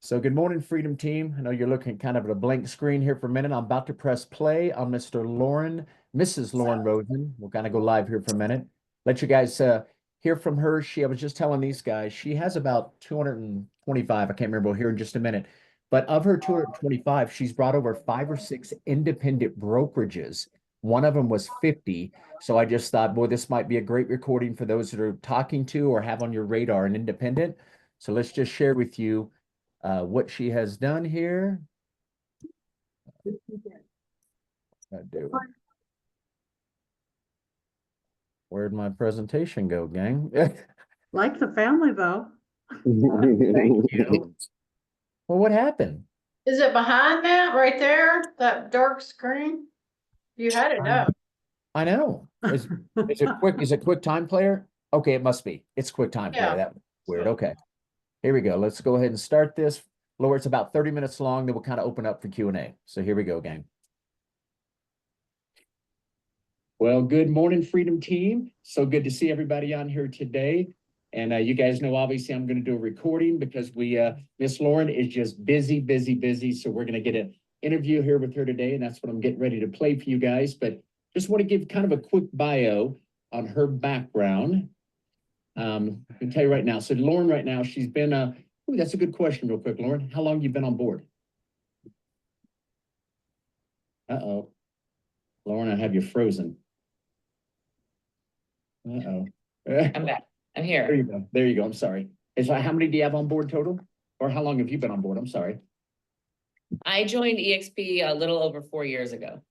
So good morning, Freedom Team. I know you're looking kind of at a blank screen here for a minute. I'm about to press play on Mrs. Lauren Rosin. We'll kind of go live here for a minute. Let you guys hear from her. I was just telling these guys, she has about 225. I can't remember. We'll hear in just a minute. But of her 225, she's brought over 5 or 6 independent brokerages. One of them was 50. So I just thought, boy, this might be a great recording for those that are talking to or have on your radar an independent. So let's just share with you what she has done here. Where'd my presentation go, gang? Like the family, though. Thank you. Well, what happened? Is it behind that right there? That dark screen? You had it up. I know. Is it quick time player? Okay, it must be. It's quick time player. Yeah. That weird. Okay. Here we go. Let's go ahead and start this. Laura, it's about 30 minutes long. Then we'll kind of open up for Q&A. So here we go, gang. Well, good morning, Freedom Team. So good to see everybody on here today. And you guys know, obviously, I'm going to do a recording because Miss Lauren is just busy. So we're going to get an interview here with her today. And that's what I'm getting ready to play for you guys. But just want to give kind of a quick bio on her background. I can tell you right now. So Lauren, right now, she's been ooh, that's a good question real quick, Lauren. How long have you been on board? Uh-oh. Lauren, I have you frozen. Uh-oh. I'm back. I'm here. There you go. There you go. I'm sorry. How many do you have on board total? Or how long have you been on board? I'm sorry. I joined EXP a little over 4 years ago.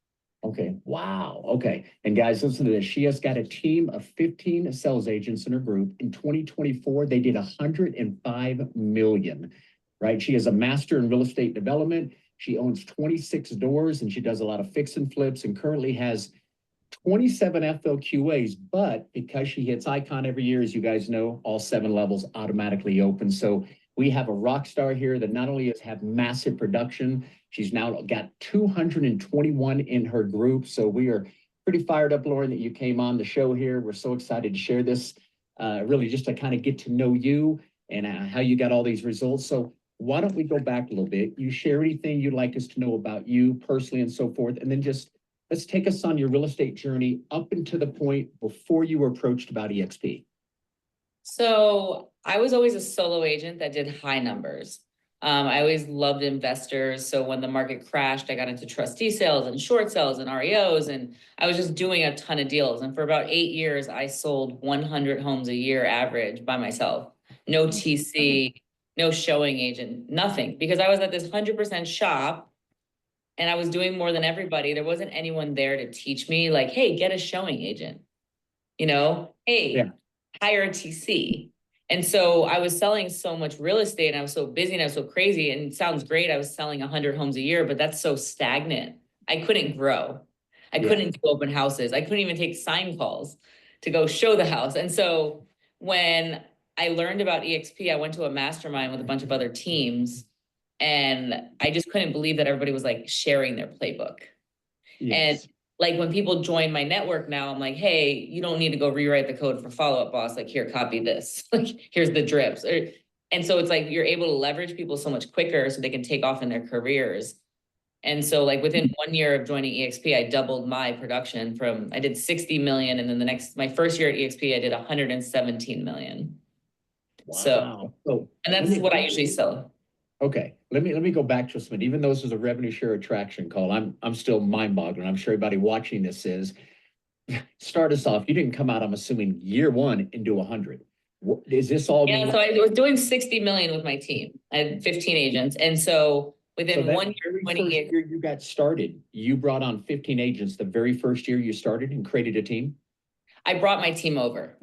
Okay. Wow. Okay. And guys, listen to this. She has got a team of 15 sales agents in her group. In 2024, they did 105 million, right? She is a master in real estate development. She owns 26 doors and she does a lot of fix and flips and currently has 27 FLQAs, but because she hits icon every year, as you guys know, all 7 levels automatically open. So we have a rock star here that not only has had massive production, she's now got 221 in her group. So we are pretty fired up, Lauren, that you came on the show here. We're so excited to share this, really just to kind of get to know you and how you got all these results. So why don't we go back a little bit? You share anything you'd like us to know about you personally and so forth, and then just let's take us on your real estate journey up into the point before you were approached about EXP. So I was always a solo agent that did high numbers. I always loved investors. So when the market crashed, I got into trustee sales and short sales and REOs, and I was just doing a ton of deals. And for about 8 years, I sold 100 homes a year average by myself. No TC, no showing agent, nothing, because I was at this 100% shop. And I was doing more than everybody. There wasn't anyone there to teach me, like, hey, get a showing agent, hey, hire a TC. And so I was selling so much real estate and I was so busy and I was so crazy, and it sounds great. I was selling 100 homes a year, but that's so stagnant. I couldn't grow. I couldn't do open houses. I couldn't even take sign calls to go show the house. And so when I learned about EXP, I went to a mastermind with a bunch of other teams. And I just couldn't believe that everybody was like sharing their playbook. Yes. And like when people join my network now, I'm like, hey, you don't need to go rewrite the code for follow-up boss. Like, here, copy this. Like, here's the drips. And so it's like you're able to leverage people so much quicker so they can take off in their careers. And so like within 1 year of joining EXP, I doubled my production I did 60 million. And then my first year at EXP, I did 117 million. Wow. So, and that's what I usually sell. Okay, let me go back to a minute. Even though this is a revenue share attraction call, I'm still mind-boggling. I'm sure everybody watching this is. Start us off. You didn't come out, I'm assuming, year one into 100. Is this all? Yeah, so I was doing 60 million with my team. I had 15 agents, and so within 1 year, 20 year you got started, you brought on 15 agents the very first year you started and created a team. I brought my team over.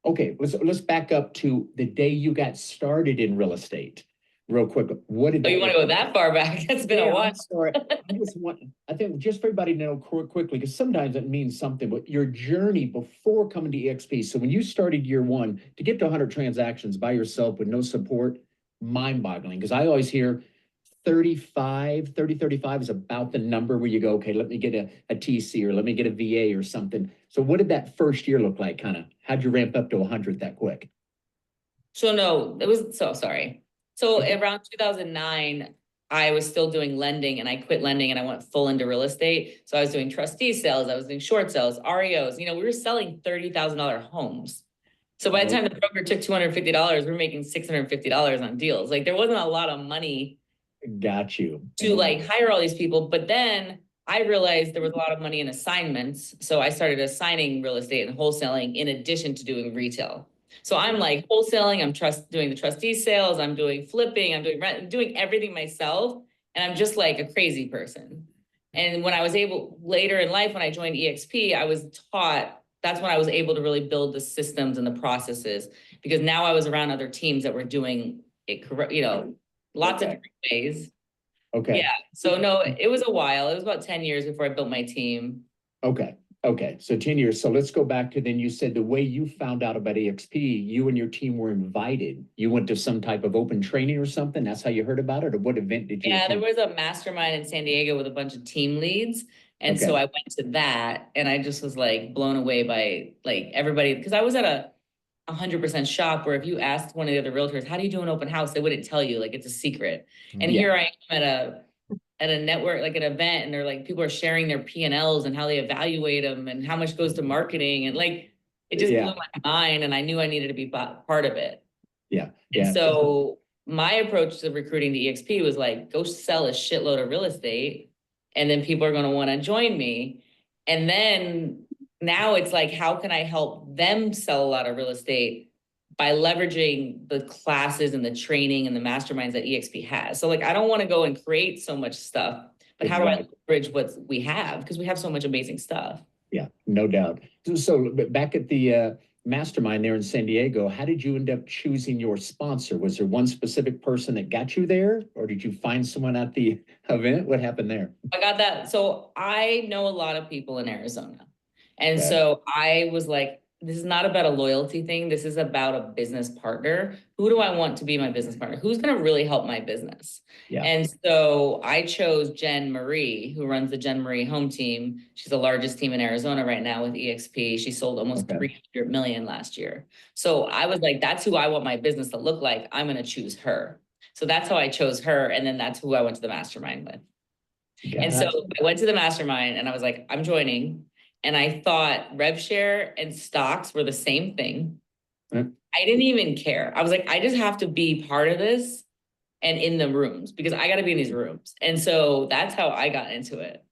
Okay, let's back up to the day you got started in real estate. Real quick, what did you want to go that far back? It's been a while. Sorry. I think just for everybody to know quickly, because sometimes it means something, but your journey before coming to EXP. So when you started year one, to get to 100 transactions by yourself with no support, mind-boggling. Because I always hear 35 is about the number where you go, okay, let me get a TC or let me get a VA or something. So what did that first year look like? How'd you ramp up to 100 that quick? So no, it was so sorry. So Okay. around 2009, I was still doing lending and I quit lending and I went full into real estate. So I was doing trustee sales, I was doing short sales, REOs, we were selling $30,000 homes. So by the time the broker took $250, we're making $650 on deals. Like there wasn't a lot of money Got you. to like hire all these people. But then I realized there was a lot of money in assignments. So I started assigning real estate and wholesaling in addition to doing retail. So I'm like wholesaling, I'm doing the trustee sales, I'm doing flipping, I'm doing rent, doing everything myself. And I'm just like a crazy person. And when I was able later in life, when I joined EXP, I was taught, that's when I was able to really build the systems and the processes, because now I was around other teams that were doing it correct, lots of different ways. Okay. Yeah. So no, it was a while. It was about 10 years before I built my team. Okay. Okay. So 10 years. So let's go back to then you said the way you found out about EXP, you and your team were invited. You went to some type of open training or something. That's how you heard about it, or what event did you Yeah, there attend? was a mastermind in San Diego with a bunch of team leads. And so Okay. I went to that and I just was like blown away by like everybody, because I was at a 100% shop where if you asked one of the other realtors, how do you do an open house? They wouldn't tell you, like it's a secret. And Yeah. here I am at a network, like an event, and they're like, people are sharing their P&Ls and how they evaluate them and how much goes to marketing. And like, it just blew Yeah. my mind and I knew I needed to be part of it. Yeah. And Yeah. so my approach to recruiting to EXP was like, go sell a shitload of real estate and then people are going to want to join me. And then now it's like, how can I help them sell a lot of real estate by leveraging the classes and the training and the masterminds that EXP has? So like, I don't want to go and create so much stuff, but how do I leverage what we have? Because we have so much amazing stuff. Yeah, no doubt. So but back at the mastermind there in San Diego, how did you end up choosing your sponsor? Was there one specific person that got you there, or did you find someone at the event? What happened there? I got that. So I know a lot of people in Arizona. And Okay. so I was like, this is not about a loyalty thing. This is about a business partner. Who do I want to be my business partner? Who's going to really help my business? Yeah. And so I chose Jen Marie, who runs the Jen Marie home team. She's the largest team in Arizona right now with EXP. She sold almost 300 million last year. So I was like, that's who I want my business to look like. I'm going to choose her. So that's how I chose her. And then that's who I went to the mastermind with. And so I went to the mastermind and I was like, I'm joining. And I thought rev share and stocks were the same thing. Mm. I didn't even care. I was like, I just have to be part of this and in the rooms because I got to be in these rooms. And so that's how I got into it.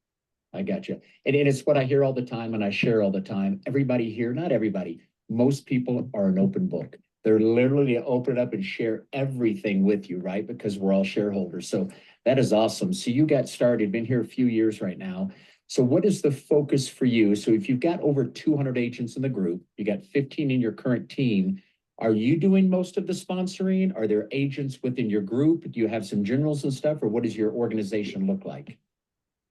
I got you. And it's what I hear all the time and I share all the time. Everybody here, not everybody, most people are an open book. They're literally open up and share everything with you, right? Because we're all shareholders. So that is awesome. So you got started, been here a few years right now. So what is the focus for you? So if you've got over 200 agents in the group, you got 15 in your current team, are you doing most of the sponsoring? Are there agents within your group? Do you have some generals and stuff, or what does your organization look like?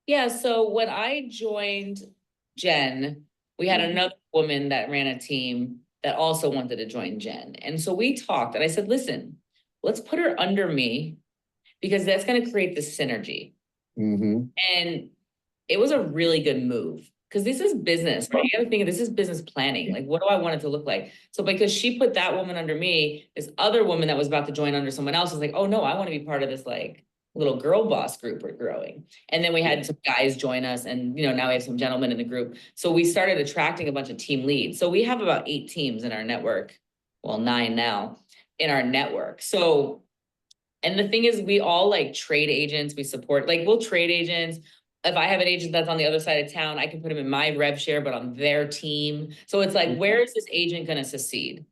Yeah, so when I joined Jen, we had another woman that ran a team that also wanted to join Jen. And so we talked and I said, listen, let's put her under me because that's going to create the synergy. Mm-hmm. And it was a really good move because this is business, right? You got to think this is business planning. Like, what do I want it to look like? So because she put that woman under me, this other woman that was about to join under someone else was like, oh no, I want to be part of this like little girl boss group we're growing. And then we had some guys join us and, now we have some gentlemen in the group. So we started attracting a bunch of team leads. So we have about 8 teams in our network. Well, 9 now in our network. So, and the thing is we all like trade agents, we support, like we'll trade agents. If I have an agent that's on the other side of town, I can put him in my rev share, but on their team. So it's like, where is this agent going to succeed?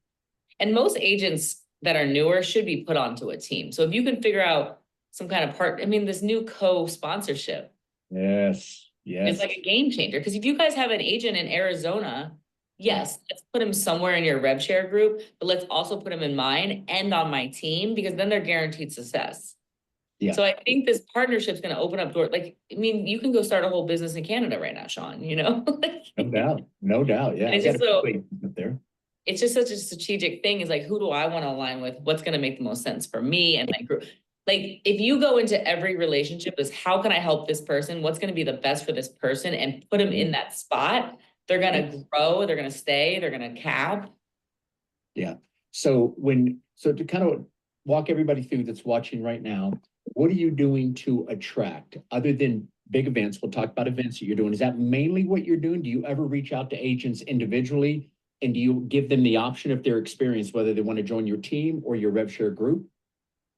And most agents that are newer should be put onto a team. So if you can figure out some kind of this new co-sponsorship. Yes. It's like a game changer. Because if you guys have an agent in Arizona, yes, let's put him somewhere in your rev share group, but let's also put him in mine and on my team because then they're guaranteed success. Yeah. So I think this partnership is going to open up doors. Like, you can go start a whole business in Canada right now, Sean, No doubt. No doubt. Yeah. It's just such a strategic thing is like, who do I want to align with? What's going to make the most sense for me and my group? Like, if you go into every relationship is how can I help this person? What's going to be the best for this person and put them in that spot? They're going to grow. They're going to stay. They're going to cap. Yeah. So to kind of walk everybody through that's watching right now. What are you doing to attract, other than big events? We'll talk about events that you're doing. Is that mainly what you're doing? Do you ever reach out to agents individually? And do you give them the option if they're experienced, whether they want to join your team or your rev share group?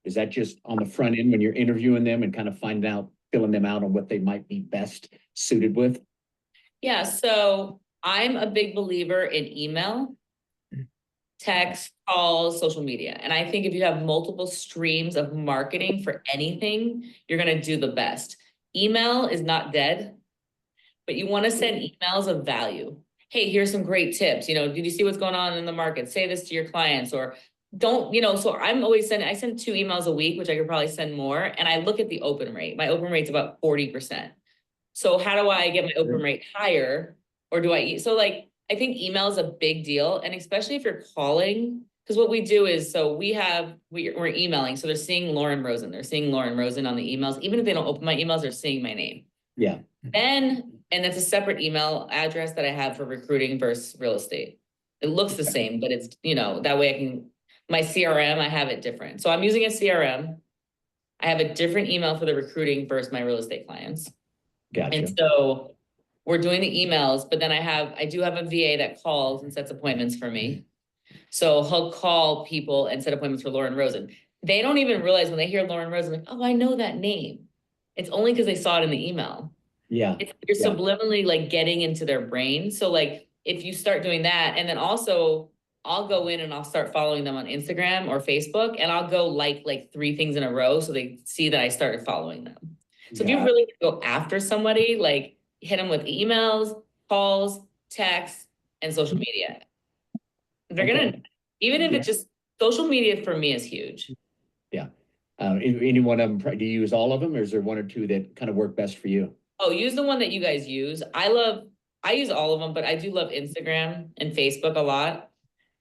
Is that just on the front end when you're interviewing them and kind of finding out, filling them out on what they might be best suited with? Yeah, so I'm a big believer in email, text, calls, social media. And I think if you have multiple streams of marketing for anything, you're gonna do the best. Email is not dead, but you want to send emails of value. Hey, here's some great tips. Did you see what's going on in the market? Say this to your clients, or don't, so I'm always I send 2 emails a week, which I could probably send more. And I look at the open rate. My open rate's about 40%. So how do I get my open rate higher? Or do I so like, I think email is a big deal. And especially if you're calling, because what we do is, so we're emailing. So they're seeing Lauren Rosin. They're seeing Lauren Rosin on the emails. Even if they don't open my emails, they're seeing my name. Yeah. And it's a separate email address that I have for recruiting versus real estate. It looks the same, but it's, that way I can, my CRM, I have it different. So I'm using a CRM. I have a different email for the recruiting versus my real estate clients. Gotcha. And so we're doing the emails, but then I do have a VA that calls and sets appointments for me. So he'll call people and set appointments for Lauren Rosin. They don't even realize when they hear Lauren Rosin, like, oh, I know that name. It's only because they saw it in the email. Yeah. You're subliminally like getting into their brain. So like, if you start doing that, and then also I'll go in and I'll start following them on Instagram or Facebook, and I'll go like 3 things in a row. So they see that I started following them. So if you really go after somebody, like hit them with emails, calls, texts, and social media. They're gonna, even if it's just social media for me is huge. Yeah. Any one of them, do you use all of them, or is there 1 or 2 that kind of work best for you? Oh, use the one that you guys use. I use all of them, but I do love Instagram and Facebook a lot.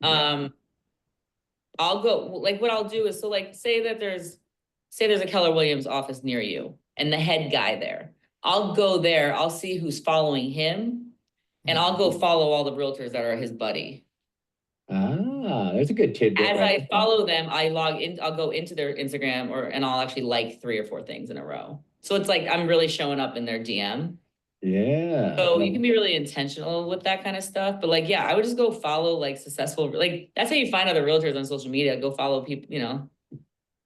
I'll go, like what I'll do is, so like say there's a Keller Williams office near you and the head guy there. I'll go there, I'll see who's following him, and I'll go follow all the realtors that are his buddy. Ah, that's a good tidbit. As I follow them, I log in, I'll go into their Instagram and I'll actually like 3 or 4 things in a row. So it's like I'm really showing up in their DM. Yeah. So you can be really intentional with that kind of stuff. But like, yeah, I would just go follow like successful, like that's how you find other realtors on social media. Go follow people,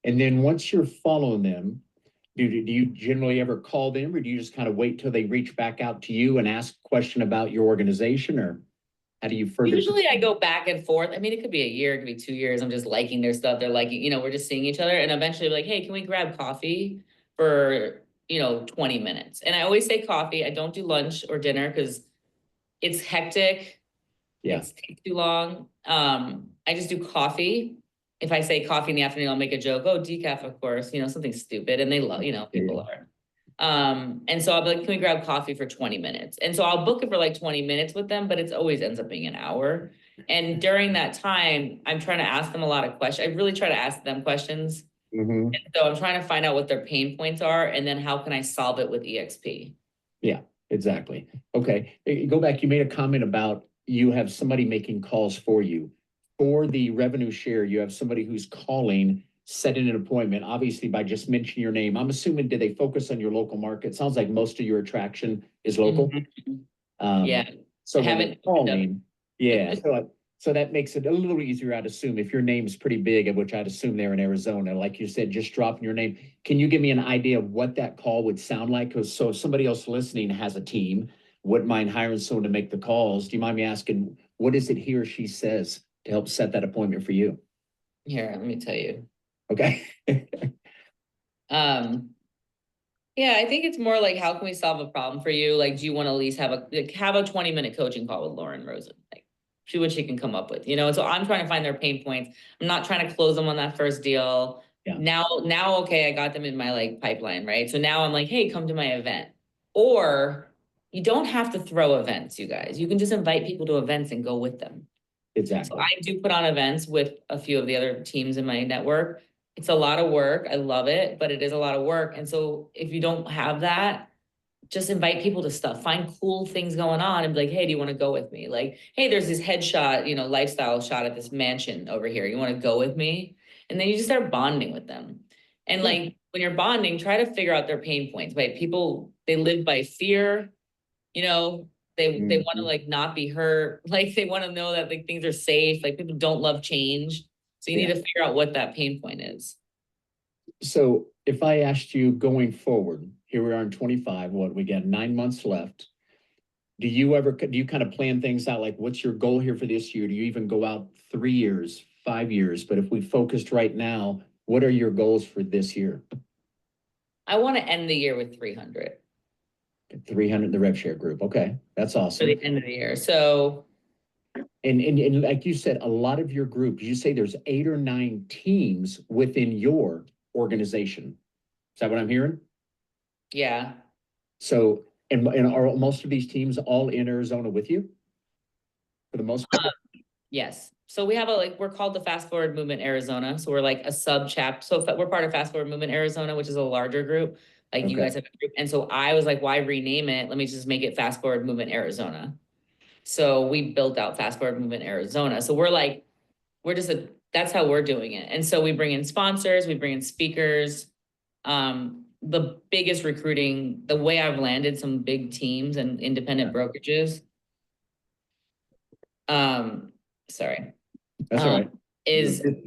And then once you're following them, do you generally ever call them, or do you just kind of wait till they reach back out to you and ask a question about your organization, or how do you further? Usually I go back and forth. I mean, it could be a year, it could be 2 years. I'm just liking their stuff. They're liking, we're just seeing each other, and eventually like, hey, can we grab coffee for 20 minutes? And I always say coffee. I don't do lunch or dinner because it's hectic. Yeah. It takes too long. I just do coffee. If I say coffee in the afternoon, I'll make a joke. Oh, decaf, of course, something stupid. And they love, people are. And so I'll be like, can we grab coffee for 20 minutes? And so I'll book it for like 20 minutes with them, but it's always ends up being an hour. And during that time, I'm trying to ask them a lot of questions. I really try to ask them questions. Mm-hmm. And so I'm trying to find out what their pain points are, and then how can I solve it with EXP? Yeah, exactly. Okay. Go back. You made a comment about you have somebody making calls for you. For the revenue share, you have somebody who's calling, setting an appointment, obviously by just mentioning your name. I'm assuming, do they focus on your local market? Sounds like most of your attraction is local. Yeah. So I haven't calling, yeah. So that makes it a little easier, I'd assume, if your name's pretty big, which I'd assume they're in Arizona, like you said, just dropping your name. Can you give me an idea of what that call would sound like? Because so if somebody else listening has a team, wouldn't mind hiring someone to make the calls. Do you mind me asking, what is it he or she says to help set that appointment for you? Here, let me tell you. Okay. Yeah, I think it's more like, how can we solve a problem for you? Like, do you want to at least have a 20-minute coaching call with Lauren Rosin? Like, see what she can come up with, And so I'm trying to find their pain points. I'm not trying to close them on that first deal. Yeah. Now, okay, I got them in my like pipeline, right? So now I'm like, hey, come to my event. Or you don't have to throw events, you guys. You can just invite people to events and go with them. Exactly. So I do put on events with a few of the other teams in my network. It's a lot of work. I love it, but it is a lot of work. And so if you don't have that, just invite people to stuff, find cool things going on and be like, hey, do you want to go with me? Like, hey, there's this headshot, lifestyle shot at this mansion over here. You want to go with me? And then you just start bonding with them. And like, when you're bonding, try to figure out their pain points, right? People, they live by fear, you know, they want to like not be hurt, like they want to know that like things are safe, like people don't love change. So you need to figure out what that pain point is. So if I asked you going forward, here we are in 25, what, we got 9 months left. Do you kind of plan things out? Like, what's your goal here for this year? Do you even go out 3 years, 5 years? But if we focused right now, what are your goals for this year? I want to end the year with 300 300, the rev share group. Okay, that's for awesome. the end of the year. So And like you said, a lot of your group, you say there's 8 or 9 teams within your organization. Is that what I'm hearing? yeah, So, and are most of these teams all in Arizona with you? For the most part? yes. So we have we're called the Fast Forward Movement Arizona. So we're like a sub chap. So we're part of Fast Forward Movement Arizona, which is a larger group. Like you guys have a group. And so I was like, why rename it? Let me just make it Fast Forward Movement Arizona. So we built out Fast Forward Movement Arizona. So that's how we're doing it. And so we bring in sponsors, we bring in speakers. The biggest recruiting, the way I've landed some big teams and independent brokerages. Sorry. That's all right.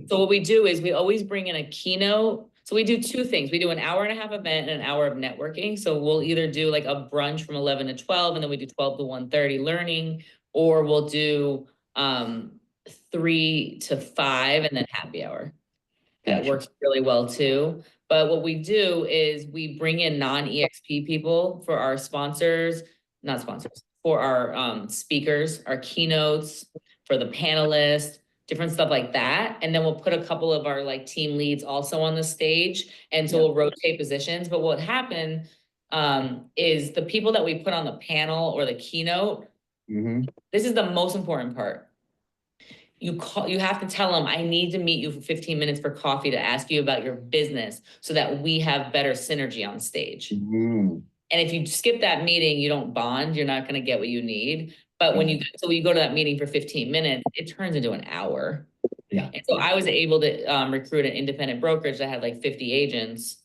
So what we do is we always bring in a keynote. So we do 2 things. We do an 1.5-hour event and an hour of networking. So we'll either do like a brunch from 11 to 12, and then we do 12 to 1:30 learning, or we'll do 3 to 5 and then happy hour. That works really well too. But what we do is we bring in non-EXP people for our sponsors, not sponsors, for our speakers, our keynotes, for the panelists, different stuff like that. And then we'll put a couple of our like team leads also on the stage. And so we'll rotate positions. But what happened is the people that we put on the panel or the keynote, this is the most important part. You have to tell them, I need to meet you for 15 minutes for coffee to ask you about your business so that we have better synergy on stage. And if you skip that meeting, you don't bond, you're not going to get what you need. But when you go to that meeting for 15 minutes, it turns into an hour. And so I was able to recruit an independent brokerage that had like 50 agents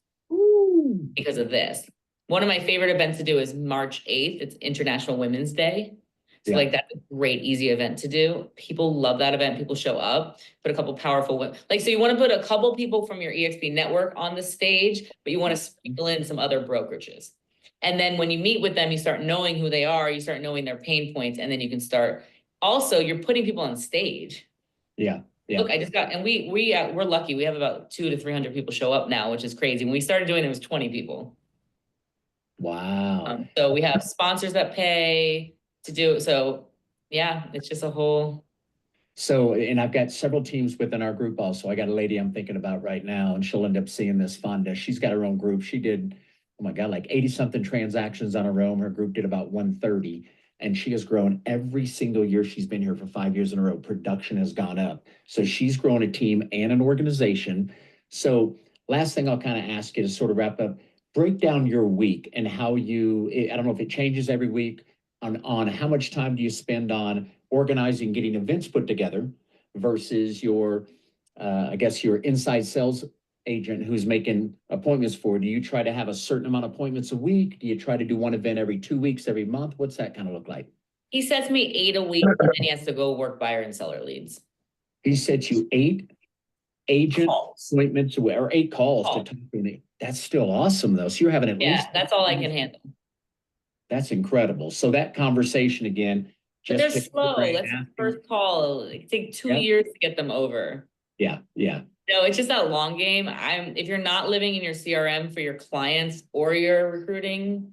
because of this. One of my favorite events to do is March 8th. It's International Women's Day. So like that's a great, easy event to do. People love that event. People show up, put a couple powerful women. Like, so you want to put a couple people from your EXP network on the stage, but you want to sprinkle in some other brokerages. And then when you meet with them, you start knowing who they are, you start knowing their pain points, and then you can start. Also, you're putting people on stage. Look, I just got, and we're lucky. We have about 200 to 300 people show up now, which is crazy. When we started doing it, it was 20 people. Wow. So we have sponsors that pay to do it. So yeah, it's just a whole. So, and I've got several teams within our group also. I got a lady I'm thinking about right now, and she'll end up seeing this, Fonda. She's got her own group. She did, oh my God, like 80 something transactions on her own. Her group did about 130. And she has grown every single year she's been here for 5 years in a row. Production has gone up. So she's grown a team and an organization. So last thing I'll kind of ask you to sort of wrap up, break down your week and how I don't know if it changes every week, on how much time do you spend on organizing, getting events put together versus your, I guess your inside sales agent who's making appointments for. Do you try to have a certain amount of appointments a week? Do you try to do one event every 2 weeks, every month? What's that kind of look like? He sets me 8 a week, and then he has to go work buyer and seller leads. He sets you 8 agent appointments or 8 calls to talk to me. That's still awesome though. So you're having at least. That's all I can handle. That's incredible. So that conversation again. But they're slow. That's the first call. It takes 2 years to get them over. Yeah. No, it's just that long game. If you're not living in your CRM for your clients or your recruiting,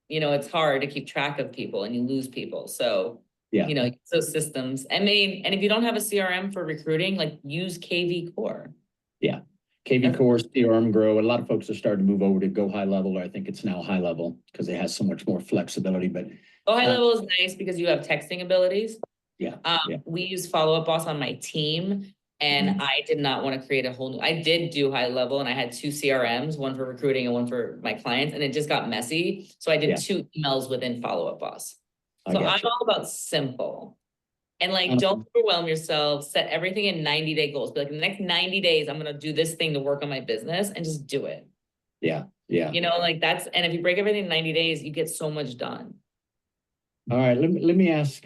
it's hard to keep track of people and you lose people. So, those systems. I mean, and if you don't have a CRM for recruiting, like use KV Core. Yeah. KV Core, CRM Grow. A lot of folks are starting to move over to Go High Level, or I think it's now High Level because it has so much more flexibility. But Go High Level is nice because you have texting abilities. Yeah. We use Follow Up Boss on my team. And I did not want to create a whole new, I did do High Level and I had 2 CRMs, one for recruiting and one for my clients, and it just got messy. So I did 2 emails within Follow Up Boss. So I'm all about simple. And like, don't overwhelm yourself, set everything in 90-day goals. Be like, in the next 90 days, I'm going to do this thing to work on my business and just do it. Yeah, yeah. You know, like and if you break everything in 90 days, you get so much done. All right, let me ask,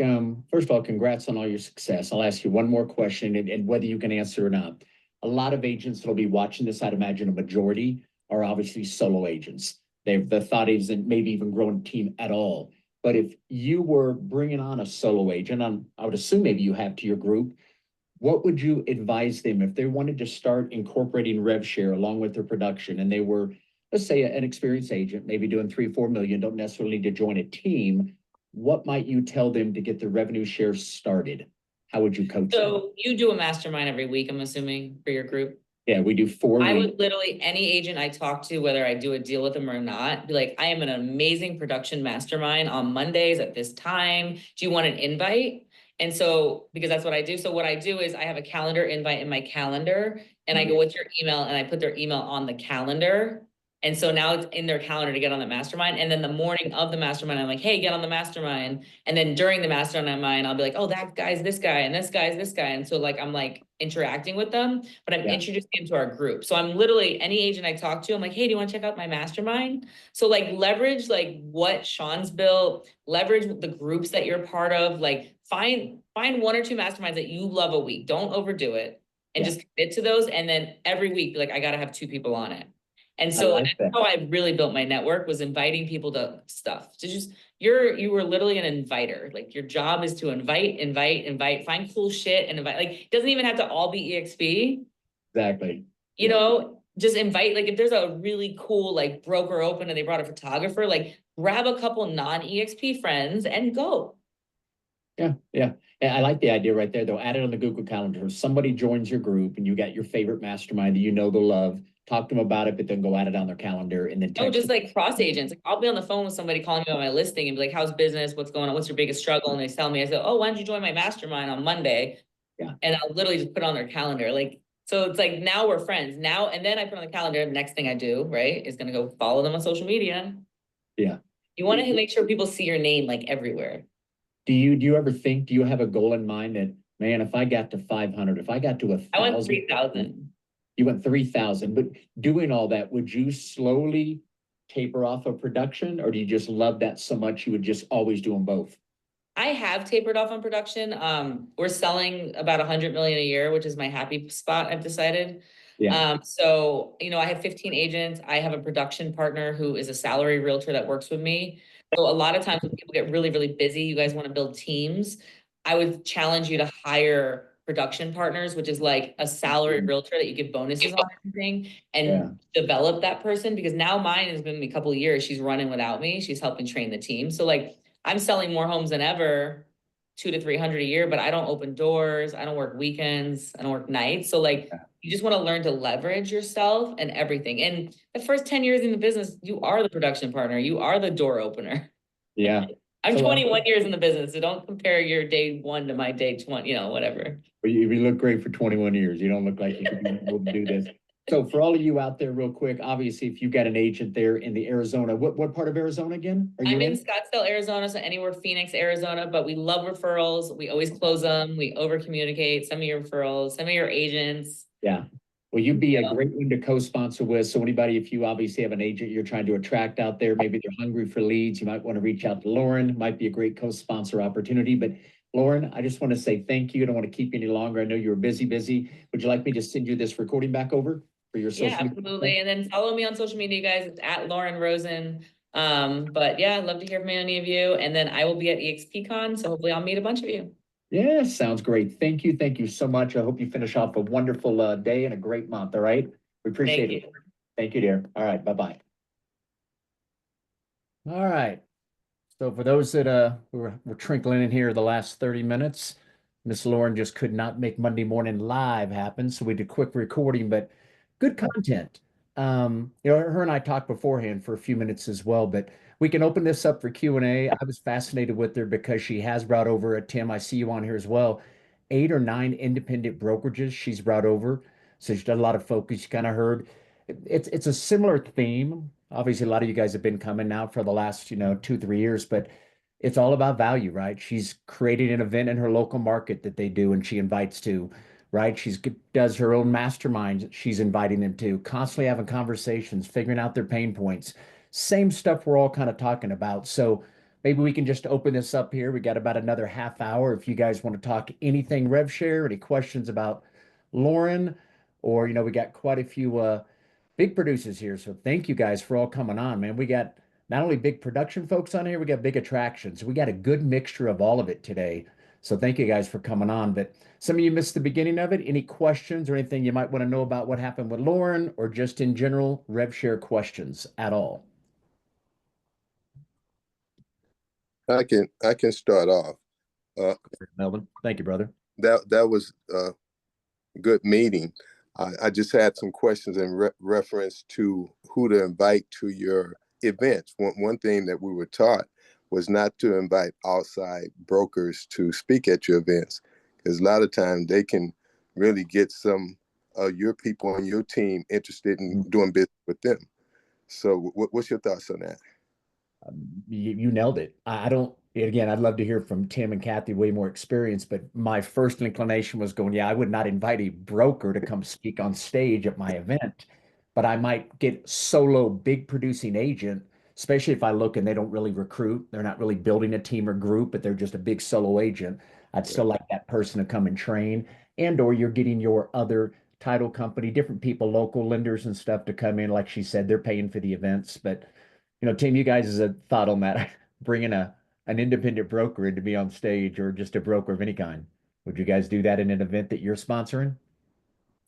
first of all, congrats on all your success. I'll ask you one more question and whether you can answer or not. A lot of agents that'll be watching this, I'd imagine a majority are obviously solo agents. The thought isn't maybe even growing a team at all. But if you were bringing on a solo agent, I would assume maybe you have to your group, what would you advise them if they wanted to start incorporating rev share along with their production and they were, let's say, an experienced agent, maybe doing 3-4 million, don't necessarily need to join a team. What might you tell them to get their revenue share started? How would you coach them? So you do a mastermind every week, I'm assuming, for your group? Yeah, we do 4 I weeks. would literally, any agent I talk to, whether I do a deal with them or not, be like, I am an amazing production mastermind on Mondays at this time. Do you want an invite? And so, because that's what I do. So what I do is I have a calendar invite in my calendar and I go, what's your email? And I put their email on the calendar. And so now it's in their calendar to get on the mastermind. And then the morning of the mastermind, I'm like, hey, get on the mastermind. And then during the mastermind, I'll be like, oh, that guy's this guy and this guy's this guy. And so like, I'm like interacting with them, but I'm introducing them to our group. So I'm literally, any agent I talk to, I'm like, hey, do you want to check out my mastermind? So like leverage like what Sean's built, leverage the groups that you're part of, like find 1 or 2 masterminds that you love a week. Don't overdo it and just commit to those. And then every week, be like, I got to have 2 people on it. And so that's how I really built my network, was inviting people to stuff. So just, you were literally an inviter. Like your job is to invite, find cool shit and invite. Like, it doesn't even have to all be EXP. Exactly. You know, just invite, like if there's a really cool like broker open and they brought a photographer, like grab a couple non-EXP friends and go. Yeah, yeah. And I like the idea right there, though. Add it on the Google Calendar. If somebody joins your group and you got your favorite mastermind that you know they'll love, talk to them about it, but then go add it on their calendar and then text just like cross agents. Like I'll be on the phone with somebody calling me about my listing and be like, how's business? What's going on? What's your biggest struggle? And they tell me, I say, oh, why don't you join my mastermind on Monday? Yeah. And I'll literally just put it on their calendar. Like, so it's like, now we're friends now. And then I put on the calendar, the next thing I do, right, is going to go follow them on social media. Yeah. You want to make sure people see your name like everywhere. Do you ever think, do you have a goal in mind that, man, if I got to 500, if I got to 1,000, I went 3,000. You went 3,000, but doing all that, would you slowly taper off of production, or do you just love that so much you would just always do them both? I have tapered off on production. We're selling about 100 million a year, which is my happy spot, I've decided. Yeah. So, you know, I have 15 agents. I have a production partner who is a salary realtor that works with me. So a lot of times when people get really, really busy, you guys want to build teams, I would challenge you to hire production partners, which is like a salary realtor that you give bonuses on everything and develop that person. Because now mine has been a couple of years. She's running without me. She's helping train the team. So like I'm selling more homes than ever, 200 to 300 a year, but I don't open doors. I don't work weekends. I don't work nights. So like, you just want to learn to leverage yourself and everything. And the first 10 years in the business, you are the production partner. You are the door opener. Yeah. I'm 21 years in the business, so don't compare your day 1 to my day 20, you know, whatever. You look great for 21 years. You don't look like you can be able to do this. So for all of you out there real quick, obviously, if you've got an agent there in the Arizona, what part of Arizona again? I'm in Scottsdale, Arizona, so anywhere Phoenix, Arizona, but we love referrals. We always close them. We over communicate. Some of your referrals, some of your agents. Yeah. Well, you'd be a great one to co-sponsor with. So anybody, if you obviously have an agent you're trying to attract out there, maybe they're hungry for leads, you might want to reach out to Lauren. Might be a great co-sponsor opportunity. But Lauren, I just want to say thank you. I don't want to keep you any longer. I know you're busy. Would you like me to send you this recording back over for your social media? Absolutely. And then follow me on social media, guys. It's at Lauren Rosin. But yeah, I'd love to hear from any of you. And then I will be at EXPCon. So hopefully I'll meet a bunch of you. Yeah, sounds great. Thank you. Thank you so much. I hope you finish off a wonderful day and a great month. All right. We appreciate it. Thank you, dear. All right. Bye-bye. All right. So for those that were trickling in here the last 30 minutes, Miss Lauren just could not make Monday Morning Live happen. So we did quick recording, but good content. Her and I talked beforehand for a few minutes as well, but we can open this up for Q&A. I was fascinated with her because she has brought over, Tim, I see you on here as well, 8 or 9 independent brokerages she's brought over. So she's done a lot of focus. You kind of heard it's a similar theme. Obviously, a lot of you guys have been coming now for the last, 2, 3 years, but it's all about value, right? She's created an event in her local market that they do and she invites to, right? Does her own masterminds she's inviting them to, constantly having conversations, figuring out their pain points. Same stuff we're all kind of talking about. So maybe we can just open this up here. We got about another half hour. If you guys want to talk anything rev share, any questions about Lauren, or we got quite a few big producers here. So thank you guys for all coming on, man. We got not only big production folks on here, we got big attractions. We got a good mixture of all of it today. So thank you guys for coming on. But some of you missed the beginning of it. Any questions or anything you might want to know about what happened with Lauren or just in general rev share questions at all? I can start off. Melvin, thank you, brother. That was a good meeting. I just had some questions in reference to who to invite to your events. One thing that we were taught was not to invite outside brokers to speak at your events, because a lot of times they can really get some of your people on your team interested in doing business with them. So what's your thoughts on that? You nailed it. I don't, again, I'd love to hear from Tim and Kathy, way more experience, but my first inclination was going, yeah, I would not invite a broker to come speak on stage at my event, but I might get solo big producing agent, especially if I look and they don't really recruit. They're not really building a team or group, but they're just a big solo agent. I'd still like that person to come and train, and or you're getting your other title company, different people, local lenders and stuff to come in. Like she said, they're paying for the events, but Tim, you guys' a thought on that? Bringing an independent broker in to be on stage or just a broker of any kind. Would you guys do that in an event that you're sponsoring?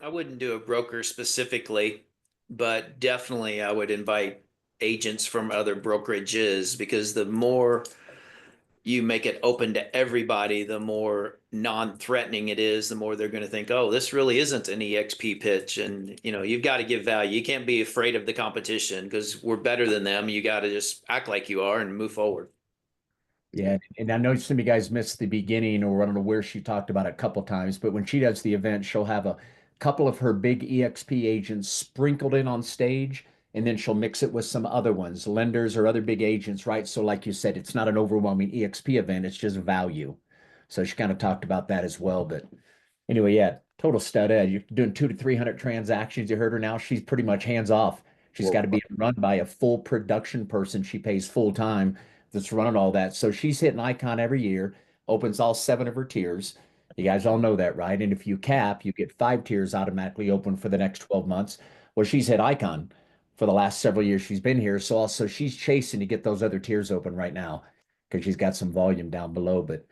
I wouldn't do a broker specifically, but definitely I would invite agents from other brokerages, because the more you make it open to everybody, the more non-threatening it is, the more they're going to think, oh, this really isn't an EXP pitch. And, you've got to give value. You can't be afraid of the competition because we're better than them. You got to just act like you are and move forward. Yeah, and I know some of you guys missed the beginning, or I don't know where she talked about it a couple times, but when she does the event, she'll have a couple of her big EXP agents sprinkled in on stage, and then she'll mix it with some other ones, lenders or other big agents, right? So, like you said, it's not an overwhelming EXP event, it's just value. So she kind of talked about that as well. But anyway, yeah, total stud ed. You're doing 200 to 300 transactions. You heard her now. She's pretty much hands off. She's got to be run by a full production person she pays full time that's running all that. So she's hitting icon every year, opens all 7 of her tiers. You guys all know that, right? And if you cap, you get 5 tiers automatically open for the next 12 months. Well, she's hit icon for the last several years she's been here. So also she's chasing to get those other tiers open right now because she's got some volume down below. But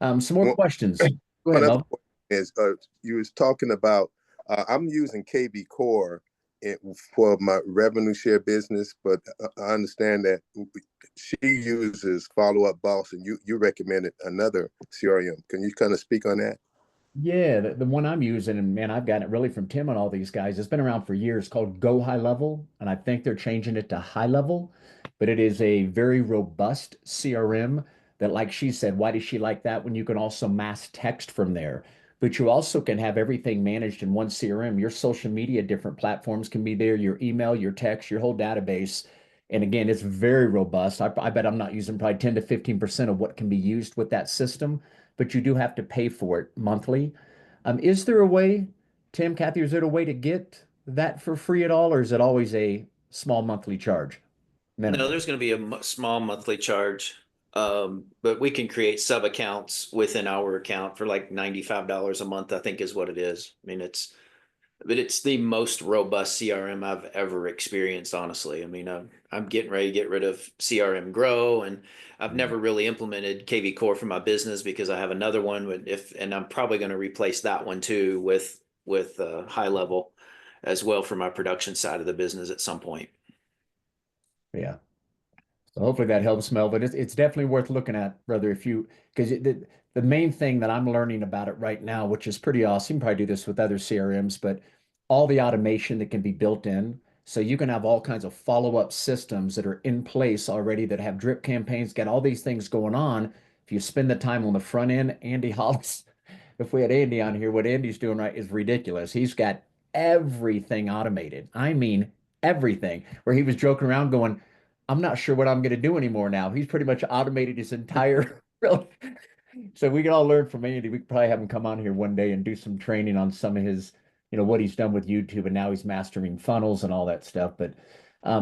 some more questions. Go ahead, One other Mo. point is you was talking about I'm using KB Core for my revenue share business, but I understand that she uses Follow Up Boss, and you recommended another CRM. Can you kind of speak on that? Yeah, the one I'm using, and man, I've gotten it really from Tim and all these guys. It's been around for years, called Go High Level, and I think they're changing it to High Level. But it is a very robust CRM that, like she said, why does she like that when you can also mass text from there? But you also can have everything managed in one CRM. Your social media, different platforms can be there, your email, your text, your whole database. And again, it's very robust. I bet I'm not using probably 10 to 15% of what can be used with that system, but you do have to pay for it monthly. Is there a way, Tim, Kathy, is there a way to get that for free at all, or is it always a small monthly charge? No, Minimum. there's going to be a small monthly charge, but we can create sub accounts within our account for like $95 a month, I think is what it is. I mean, but it's the most robust CRM I've ever experienced, honestly. I mean, I'm getting ready to get rid of CRM Grow, and I've never really implemented KV Core for my business because I have another one. And I'm probably going to replace that one too with High Level as well for my production side of the business at some point. Yeah. So hopefully that helps, Melvin. It's definitely worth looking at, brother, if you, because the main thing that I'm learning about it right now, which is pretty awesome, you can probably do this with other CRMs, but all the automation that can be built in. So you can have all kinds of follow-up systems that are in place already that have drip campaigns, got all these things going on. If you spend the time on the front end, Andy Hollis, if we had Andy on here, what Andy's doing right is ridiculous. He's got everything automated. I mean, everything. Where he was joking around going, I'm not sure what I'm going to do anymore now. He's pretty much automated his entire. So we can all learn from Andy. We could probably have him come on here one day and do some training on some of his, what he's done with YouTube, and now he's mastering funnels and all that stuff. But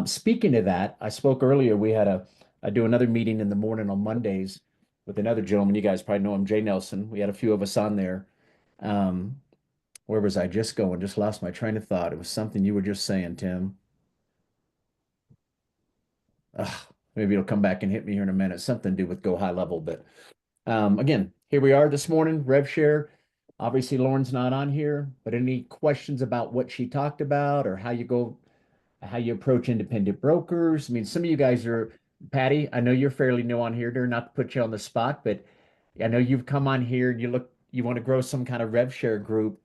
speaking of that, I spoke earlier. I do another meeting in the morning on Mondays with another gentleman. You guys probably know him, Jay Nelson. We had a few of us on there. Um, where was I just going? Just lost my train of thought. It was something you were just saying, Tim. Ugh, maybe it'll come back and hit me here in a minute. Something to do with go high level. But again, here we are this morning, Rev Share. Obviously, Lauren's not on here, but any questions about what she talked about or how you approach independent brokers? I mean, some of you guys are, Patty, I know you're fairly new on here, not to put you on the spot, but I know you've come on here and you want to grow some kind of Rev Share group.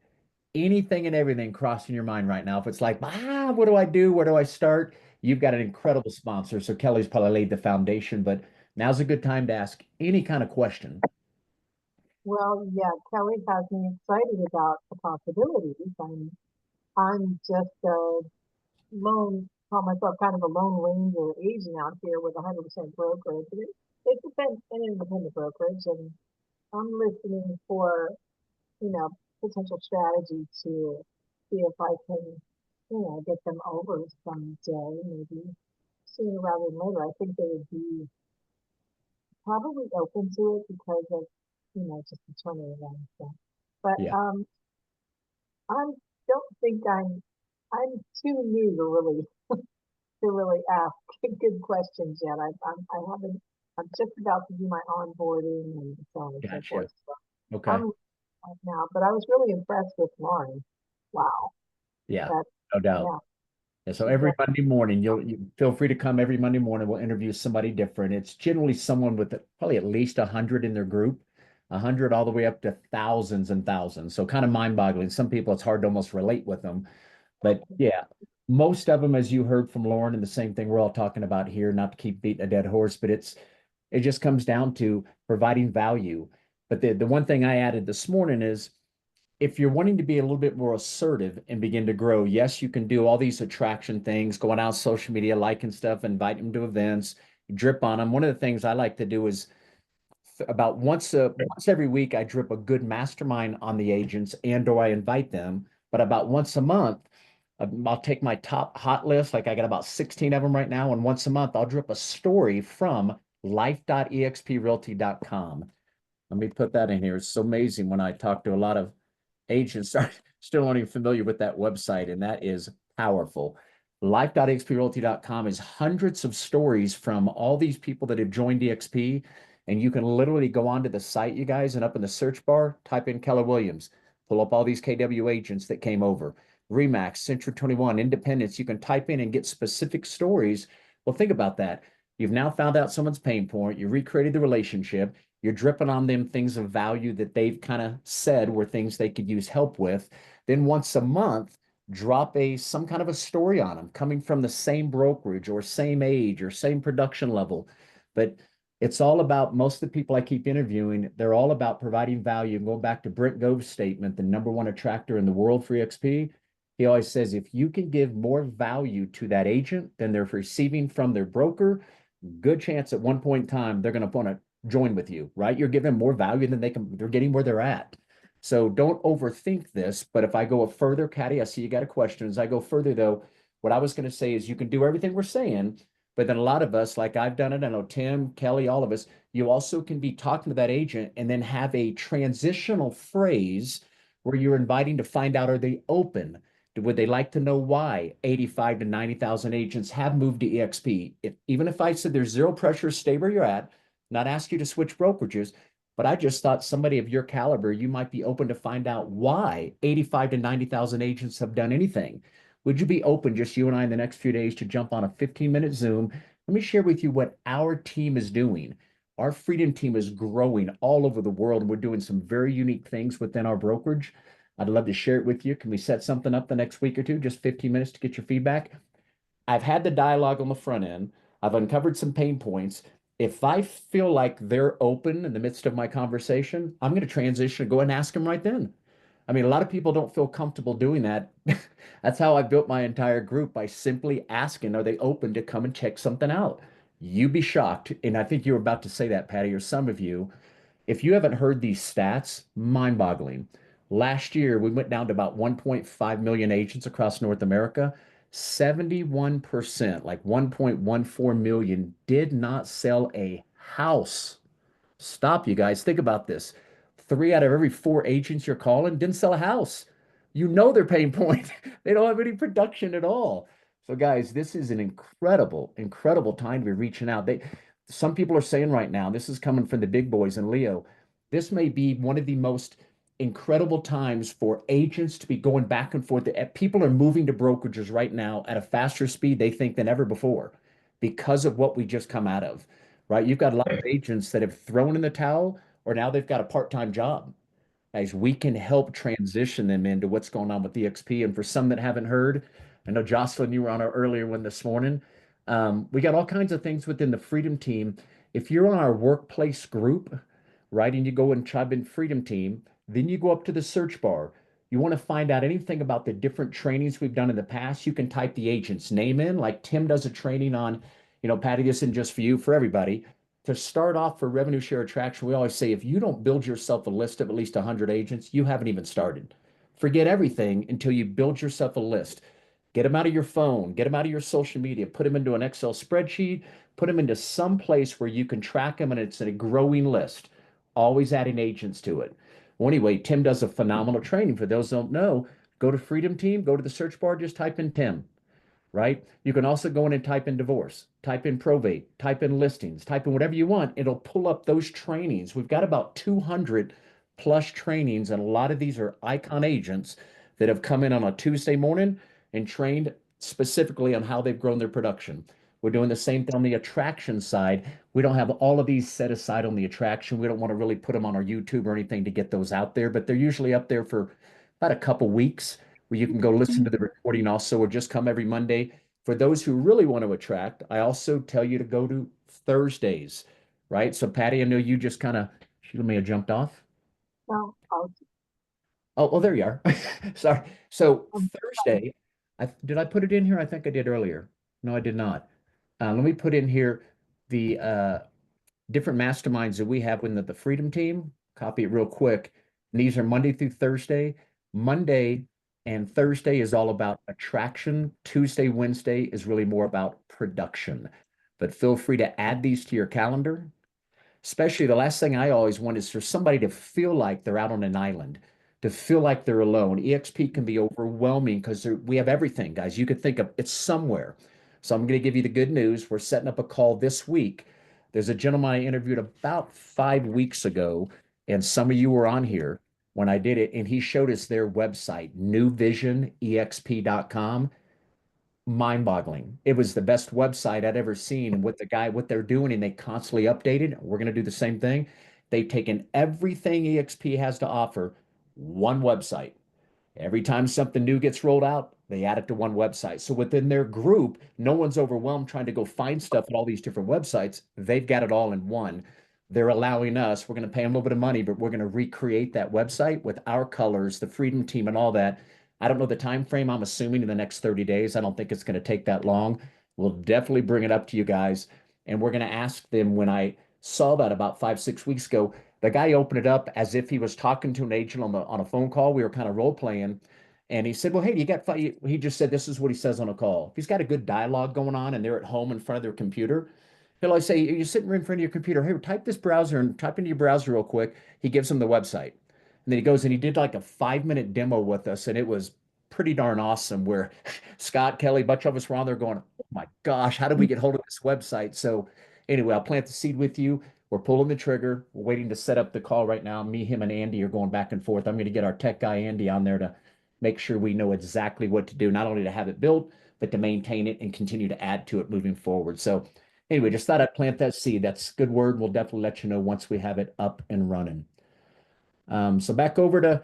Anything and everything crossing your mind right now. If it's like, what do I do? Where do I start? You've got an incredible sponsor. So Kelly's probably laid the foundation, but now's a good time to ask any kind of question. Well, yeah, Kelly has me excited about the possibilities. I'm just a call myself kind of a lone ranger agent out here with 100% brokerage. It depends an independent brokerage, and I'm listening for, you know, potential strategy to see if I can, get them over someday, maybe sooner rather than later. I think they would be probably open to it because of, just the turnaround stuff. But Yeah. I don't think I'm too new to really ask good questions yet. I haven't. I'm just about to do my onboarding and so on and so Gotcha. forth. So Okay. I'm right now, but I was really impressed with Lauren. Wow. Yeah, That, no doubt. yeah. And so every Exactly. Monday morning, you feel free to come every Monday morning. We'll interview somebody different. It's generally someone with probably at least 100 in their group, 100 all the way up to thousands and thousands. So kind of mind-boggling. Some people, it's hard to almost relate with them. But yeah, most of them, as you heard from Lauren, and the same thing we're all talking about here, not to keep beating a dead horse, but it just comes down to providing value. But the one thing I added this morning is if you're wanting to be a little bit more assertive and begin to grow, yes, you can do all these attraction things, going out social media, liking stuff, invite them to events, drip on them. One of the things I like to do is about once every week, I drip a good mastermind on the agents and or I invite them. But about once a month, I'll take my top hot list, like I got about 16 of them right now, and once a month I'll drip a story from life.exprealty.com. Let me put that in here. It's so amazing when I talk to a lot of agents are still not even familiar with that website, and that is powerful. Life.exprealty.com is hundreds of stories from all these people that have joined EXP, and you can literally go onto the site, you guys, and up in the search bar, type in Keller Williams, pull up all these KW agents that came over, Remax, Century 21, Independence. You can type in and get specific stories. Well, think about that. You've now found out someone's pain point. You recreated the relationship. You're dripping on them things of value that they've kind of said were things they could use help with. Then once a month, drop some kind of a story on them coming from the same brokerage or same age or same production level. But it's all about, most of the people I keep interviewing, they're all about providing value. And going back to Brent Gove's statement, the #1 attractor in the world for EXP, he always says, if you can give more value to that agent than they're receiving from their broker, good chance at one point in time, they're going to want to join with you, right? You're giving more value than they're getting where they're at. So don't overthink this. But if I go further, Caddy, I see you got a question. As I go further though, what I was going to say is you can do everything we're saying, but then a lot of us, like I've done it, I know Tim, Kelly, all of us, you also can be talking to that agent and then have a transitional phrase where you're inviting to find out, are they open? Would they like to know why 85 to 90,000 agents have moved to EXP? Even if I said there's zero pressure, stay where you're at, not ask you to switch brokerages, but I just thought somebody of your caliber, you might be open to find out why 85 to 90,000 agents have done anything. Would you be open, just you and I in the next few days, to jump on a 15-minute Zoom? Let me share with you what our team is doing. Our Freedom team is growing all over the world, and we're doing some very unique things within our brokerage. I'd love to share it with you. Can we set something up the next week or two, just 15 minutes to get your feedback? I've had the dialogue on the front end. I've uncovered some pain points. If I feel like they're open in the midst of my conversation, I'm going to transition and go and ask them right then. I mean, a lot of people don't feel comfortable doing that. That's how I built my entire group, by simply asking, are they open to come and check something out? You'd be shocked, and I think you were about to say that, Patty, or some of you. If you haven't heard these stats, mind-boggling. Last year, we went down to about 1.5 million agents across North America. 71%, like 1.14 million, did not sell a house. Stop, you guys. Think about this. 3 out of every 4 agents you're calling didn't sell a house. You know they're paying point. They don't have any production at all. So, guys, this is an incredible, incredible time to be reaching out. Some people are saying right now, this is coming from the big boys and Leo, this may be one of the most incredible times for agents to be going back and forth. People are moving to brokerages right now at a faster speed, they think, than ever before because of what we just come out of, right? You've got a lot of agents that have thrown in the towel or now they've got a part-time job. Guys, we can help transition them into what's going on with EXP. And for some that haven't heard, I know Jocelyn, you were on our earlier one this morning. We got all kinds of things within the Freedom Team. If you're on our workplace group, right, and you go and type in Freedom Team, then you go up to the search bar. You want to find out anything about the different trainings we've done in the past, you can type the agent's name in, like Tim does a training on, Patty, this isn't just for you, for everybody. To start off for revenue share attraction, we always say if you don't build yourself a list of at least 100 agents, you haven't even started. Forget everything until you build yourself a list. Get them out of your phone, get them out of your social media, put them into an Excel spreadsheet, put them into some place where you can track them and it's a growing list, always adding agents to it. Well, anyway, Tim does a phenomenal training. For those who don't know, go to Freedom Team, go to the search bar, just type in Tim, right? You can also go in and type in divorce, type in probate, type in listings, type in whatever you want. It'll pull up those trainings. We've got about 200 plus trainings, and a lot of these are icon agents that have come in on a Tuesday morning and trained specifically on how they've grown their production. We're doing the same thing on the attraction side. We don't have all of these set aside on the attraction. We don't want to really put them on our YouTube or anything to get those out there, but they're usually up there for about a couple weeks where you can go listen to the recording also, or just come every Monday. For those who really want to attract, I also tell you to go to Thursdays, right? So Patty, I know you just kind of, she may have jumped off. No, Oh, well, there you are. Sorry. So um, Thursday, did I put it in here? I think I did earlier. No, I did not. Let me put in here the different masterminds that we have within the Freedom Team. Copy it real quick. And these are Monday through Thursday. Monday and Thursday is all about attraction. Tuesday, Wednesday is really more about production. But feel free to add these to your calendar. Especially the last thing I always want is for somebody to feel like they're out on an island, to feel like they're alone. EXP can be overwhelming because we have everything, guys. You could think of it's somewhere. So I'm going to give you the good news. We're setting up a call this week. There's a gentleman I interviewed about 5 weeks ago, and some of you were on here when I did it, and he showed us their website, newvisionexp.com. Mind-boggling. It was the best website I'd ever seen. And what they're doing, and they constantly update it. We're going to do the same thing. They've taken everything EXP has to offer, one website. Every time something new gets rolled out, they add it to one website. So within their group, no one's overwhelmed trying to go find stuff at all these different websites. They've got it all in one. They're allowing us, we're going to pay them a little bit of money, but we're going to recreate that website with our colors, the Freedom Team, and all that. I don't know the time frame. I'm assuming in the next 30 days. I don't think it's going to take that long. We'll definitely bring it up to you guys. And we're going to ask them. When I saw that about 5, 6 weeks ago, the guy opened it up as if he was talking to an agent on a phone call. We were kind of role playing. And he said, well, hey, you got, he just said, this is what he says on a call. If he's got a good dialogue going on and they're at home in front of their computer, he'll always say, you're sitting in front of your computer. Hey, type this browser and type into your browser real quick. He gives them the website. And then he goes and he did like a 5 minute demo with us. And it was pretty darn awesome where Scott, Kelly, a bunch of us were on there going, oh my gosh, how did we get hold of this website? So anyway, I'll plant the seed with you. We're pulling the trigger. We're waiting to set up the call right now. Me, him, and Andy are going back and forth. I'm going to get our tech guy, Andy, on there to make sure we know exactly what to do, not only to have it built, but to maintain it and continue to add to it moving forward. So anyway, just thought I'd plant that seed. That's a good word. We'll definitely let you know once we have it up and running. So back over to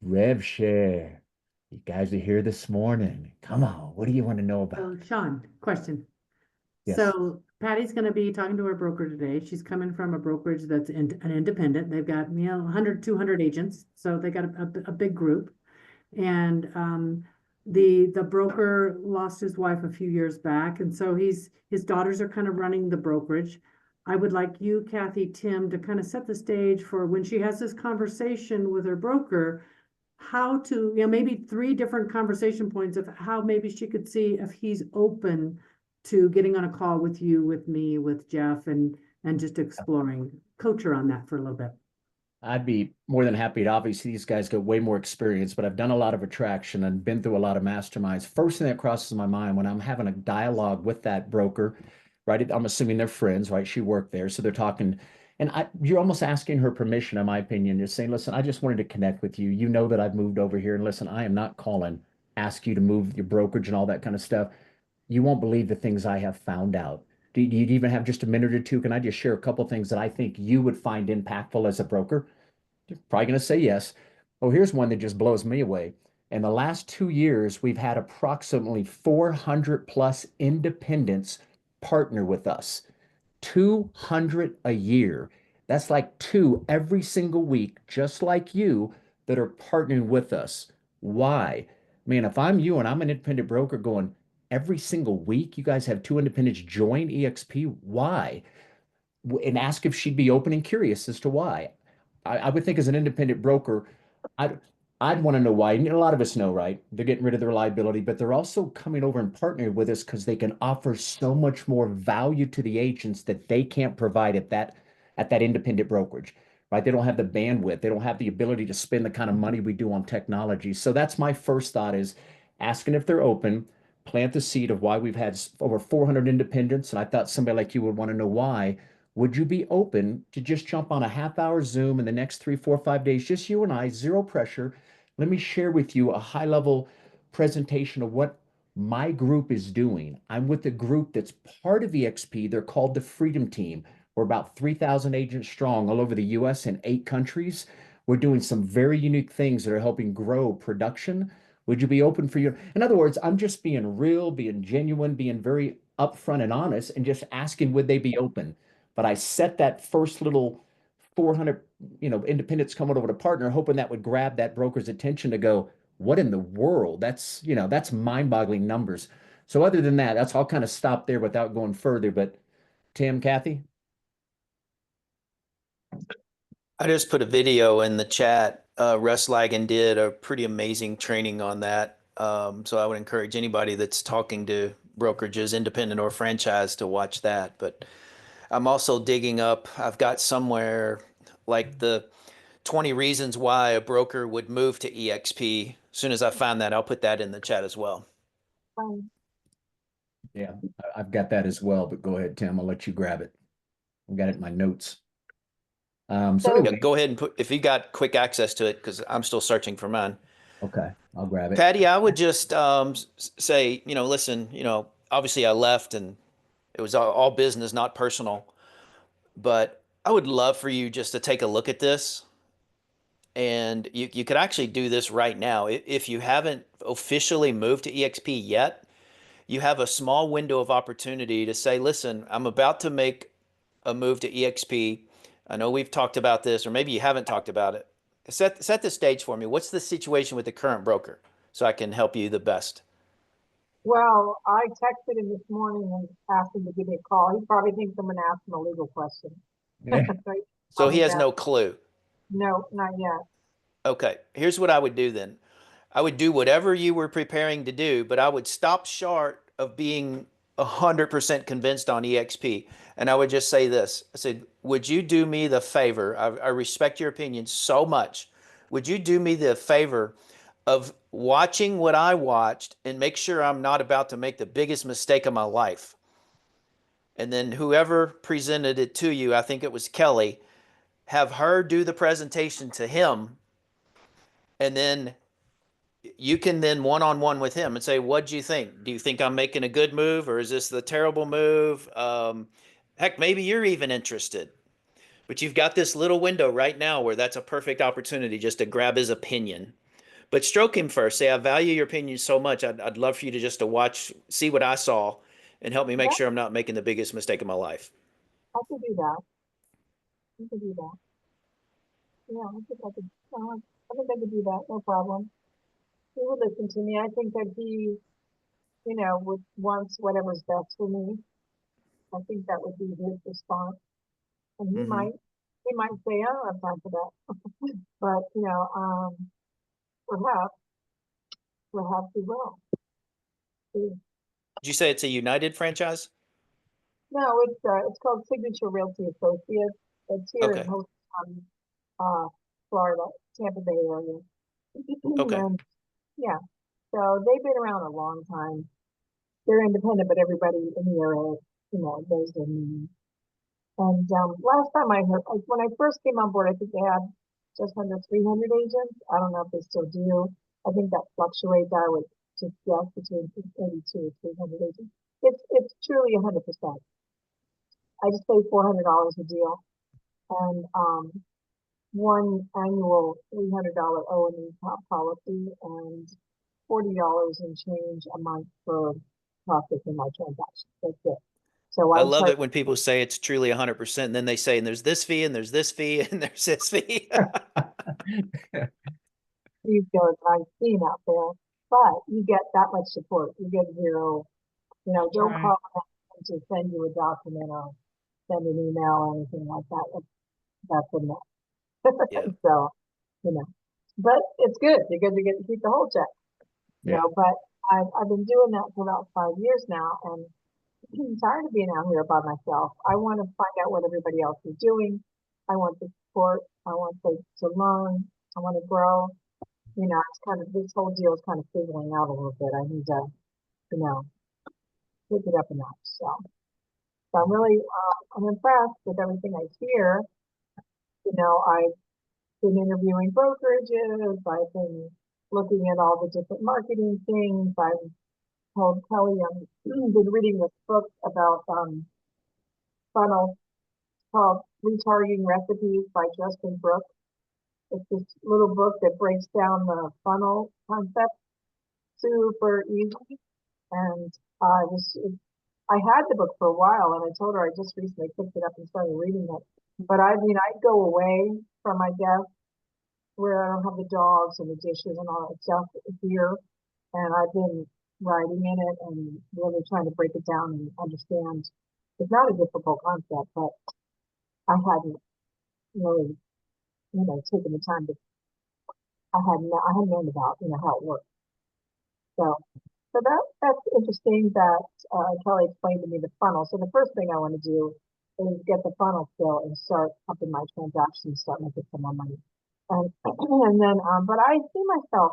Rev Share. You guys are here this morning. Come on, what do you want to know about? So Sean, question. Yes. So Patty's gonna be talking to her broker today. She's coming from a brokerage that's an independent. They've got, 100, 200 agents. So they got a big group. And The broker lost his wife a few years back, and so his daughters are kind of running the brokerage. I would like you, Kathy, Tim, to kind of set the stage for when she has this conversation with her broker, how to, maybe 3 different conversation points of how maybe she could see if he's open to getting on a call with you, with me, with Jeff, and just exploring. Coach her on that for a little bit. I'd be more than happy to. Obviously, these guys get way more experience, but I've done a lot of attraction and been through a lot of masterminds. First thing that crosses my mind when I'm having a dialogue with that broker, right? I'm assuming they're friends, right? She worked there, so they're talking, and you're almost asking her permission, in my opinion. You're saying, "Listen, I just wanted to connect with you. You know that I've moved over here, and listen, I am not calling, ask you to move your brokerage and all that kind of stuff. You won't believe the things I have found out." Do you even have just a minute or two? Can I just share a couple things that I think you would find impactful as a broker? You're probably going to say yes. Oh, here's one that just blows me away. In the last 2 years, we've had approximately 400 plus independents partner with us. 200 a year. That's like 2 every single week, just like you, that are partnering with us. Why? Man, if I'm you and I'm an independent broker going every single week, you guys have 2 independents join EXP. Why? And ask if she'd be open and curious as to why. I would think as an independent broker, I'd I'd want to know why. And a lot of us know, right? They're getting rid of their liability, but they're also coming over and partnering with us because they can offer so much more value to the agents that they can't provide at that independent brokerage, right? They don't have the bandwidth, they don't have the ability to spend the kind of money we do on technology. So that's my first thought is asking if they're open, plant the seed of why we've had over 400 independents, and I thought somebody like you would want to know why. Would you be open to just jump on a half-hour Zoom in the next 3, 4, 5 days, just you and I, zero pressure? Let me share with you a high-level presentation of what my group is doing. I'm with a group that's part of EXP. They're called the Freedom Team. We're about 3,000 agents strong all over the US and 8 countries. We're doing some very unique things that are helping grow production. Would you be open for your? In other words, I'm just being real, being genuine, being very upfront and honest, and just asking, would they be open? But I set that first little 400, independents coming over to partner, hoping that would grab that broker's attention to go, what in the world? That's mind-boggling numbers. So other than that, I'll kind of stop there without going further. But Tim, Kathy? I just put a video in the chat. Russ Lagan did a pretty amazing training on that. So I would encourage anybody that's talking to brokerages, independent or franchise, to watch that. But I'm also digging up, I've got somewhere like the 20 reasons why a broker would move to EXP. As soon as I find that, I'll put that in the chat as well. Yeah, I've got that as well, but go ahead, Tim. I'll let you grab it. I've got it in my notes. So Yeah, anyway, go ahead and put, if you got quick access to it, because I'm still searching for mine. okay, I'll grab it. Patty, I would just say, listen, obviously I left and it was all business, not personal. But I would love for you just to take a look at this. And you could actually do this right now. If you haven't officially moved to EXP yet, you have a small window of opportunity to say, listen, I'm about to make a move to EXP. I know we've talked about this, or maybe you haven't talked about it. Set the stage for me. What's the situation with the current broker so I can help you the best? Well, I texted him this morning and asked him to give me a call. He probably thinks I'm gonna ask him a legal question. Yeah. So he So called he me has back. no clue. No, not yet. Okay, here's what I would do then. I would do whatever you were preparing to do, but I would stop short of being 100% convinced on EXP. And I would just say this. I said, would you do me the favor? I respect your opinion so much. Would you do me the favor of watching what I watched and make sure I'm not about to make the biggest mistake of my life? And then whoever presented it to you, I think it was Kelly, have her do the presentation to him, and then you can then one-on-one with him and say, what do you think? Do you think I'm making a good move, or is this the terrible move? Heck, maybe you're even interested, but you've got this little window right now where that's a perfect opportunity just to grab his opinion. But stroke him first. Say, I value your opinion so much. I'd love for you to just to watch, see what I saw, and help me make Yeah, sure I'm not making the biggest mistake of my life. I could do that. I could do that. Yeah, I think I could. I think I could do that. No problem. he would listen to me. I think that he, would wants whatever's best for me. I think that would be his response. And Mhm. he might say, I don't have time for that. But, perhaps, perhaps he will. See. Did you say it's a United franchise? No, it's called Signature Realty Associates. It's here in Okay. Houston, Florida, Tampa Bay area. Okay. And yeah, so they've been around a long time. They're independent, but everybody in the area, knows their name. And last time I heard, like, when I first came on board, I think they had just under 300 agents. I don't know if they still do. I think that fluctuates. I would just guess between 82 and 300 agents. It's truly 100%. I just pay $400 a deal, and one annual $300 O&E policy, and $40 and change a month for processing my transactions. That's it. So I I love charge it when people say it's truly 100%, and then they say, and there's this fee, and there's this fee, and there's this fee. these goes I've seen out there, but you get that much support. You get zero, don't Right. call them to send you a document or send an email or anything like that. That's enough. Yeah. So, you know, but it's good because you get to keep the whole check, Yeah. but I've been doing that for about 5 years now, and I'm tired of being out here by myself. I want to find out what everybody else is doing. I want the support. I want to learn. I want to grow. It's kind of, this whole deal is kind of fizzling out a little bit. I need to, you know, pick it up a notch. So I'm really, I'm impressed with everything I hear. I've been interviewing brokerages. I've been looking at all the different marketing things. I've told Kelly I've been reading this book about funnels called Retargeting Recipes by Justin Brooks. It's this little book that breaks down the funnel concept super easy. And I had the book for a while, and I told her I just recently picked it up and started reading it. But I mean, I go away from my desk where I don't have the dogs and the dishes and all that stuff here, and I've been writing in it and really trying to break it down and understand. It's not a difficult concept, but I hadn't really, taken the time to. I hadn't known about, how it works. So, that's interesting that Kelly explained to me the funnel. So the first thing I want to do is get the funnel filled and start upping my transactions, start making some more money. And and then, but I see myself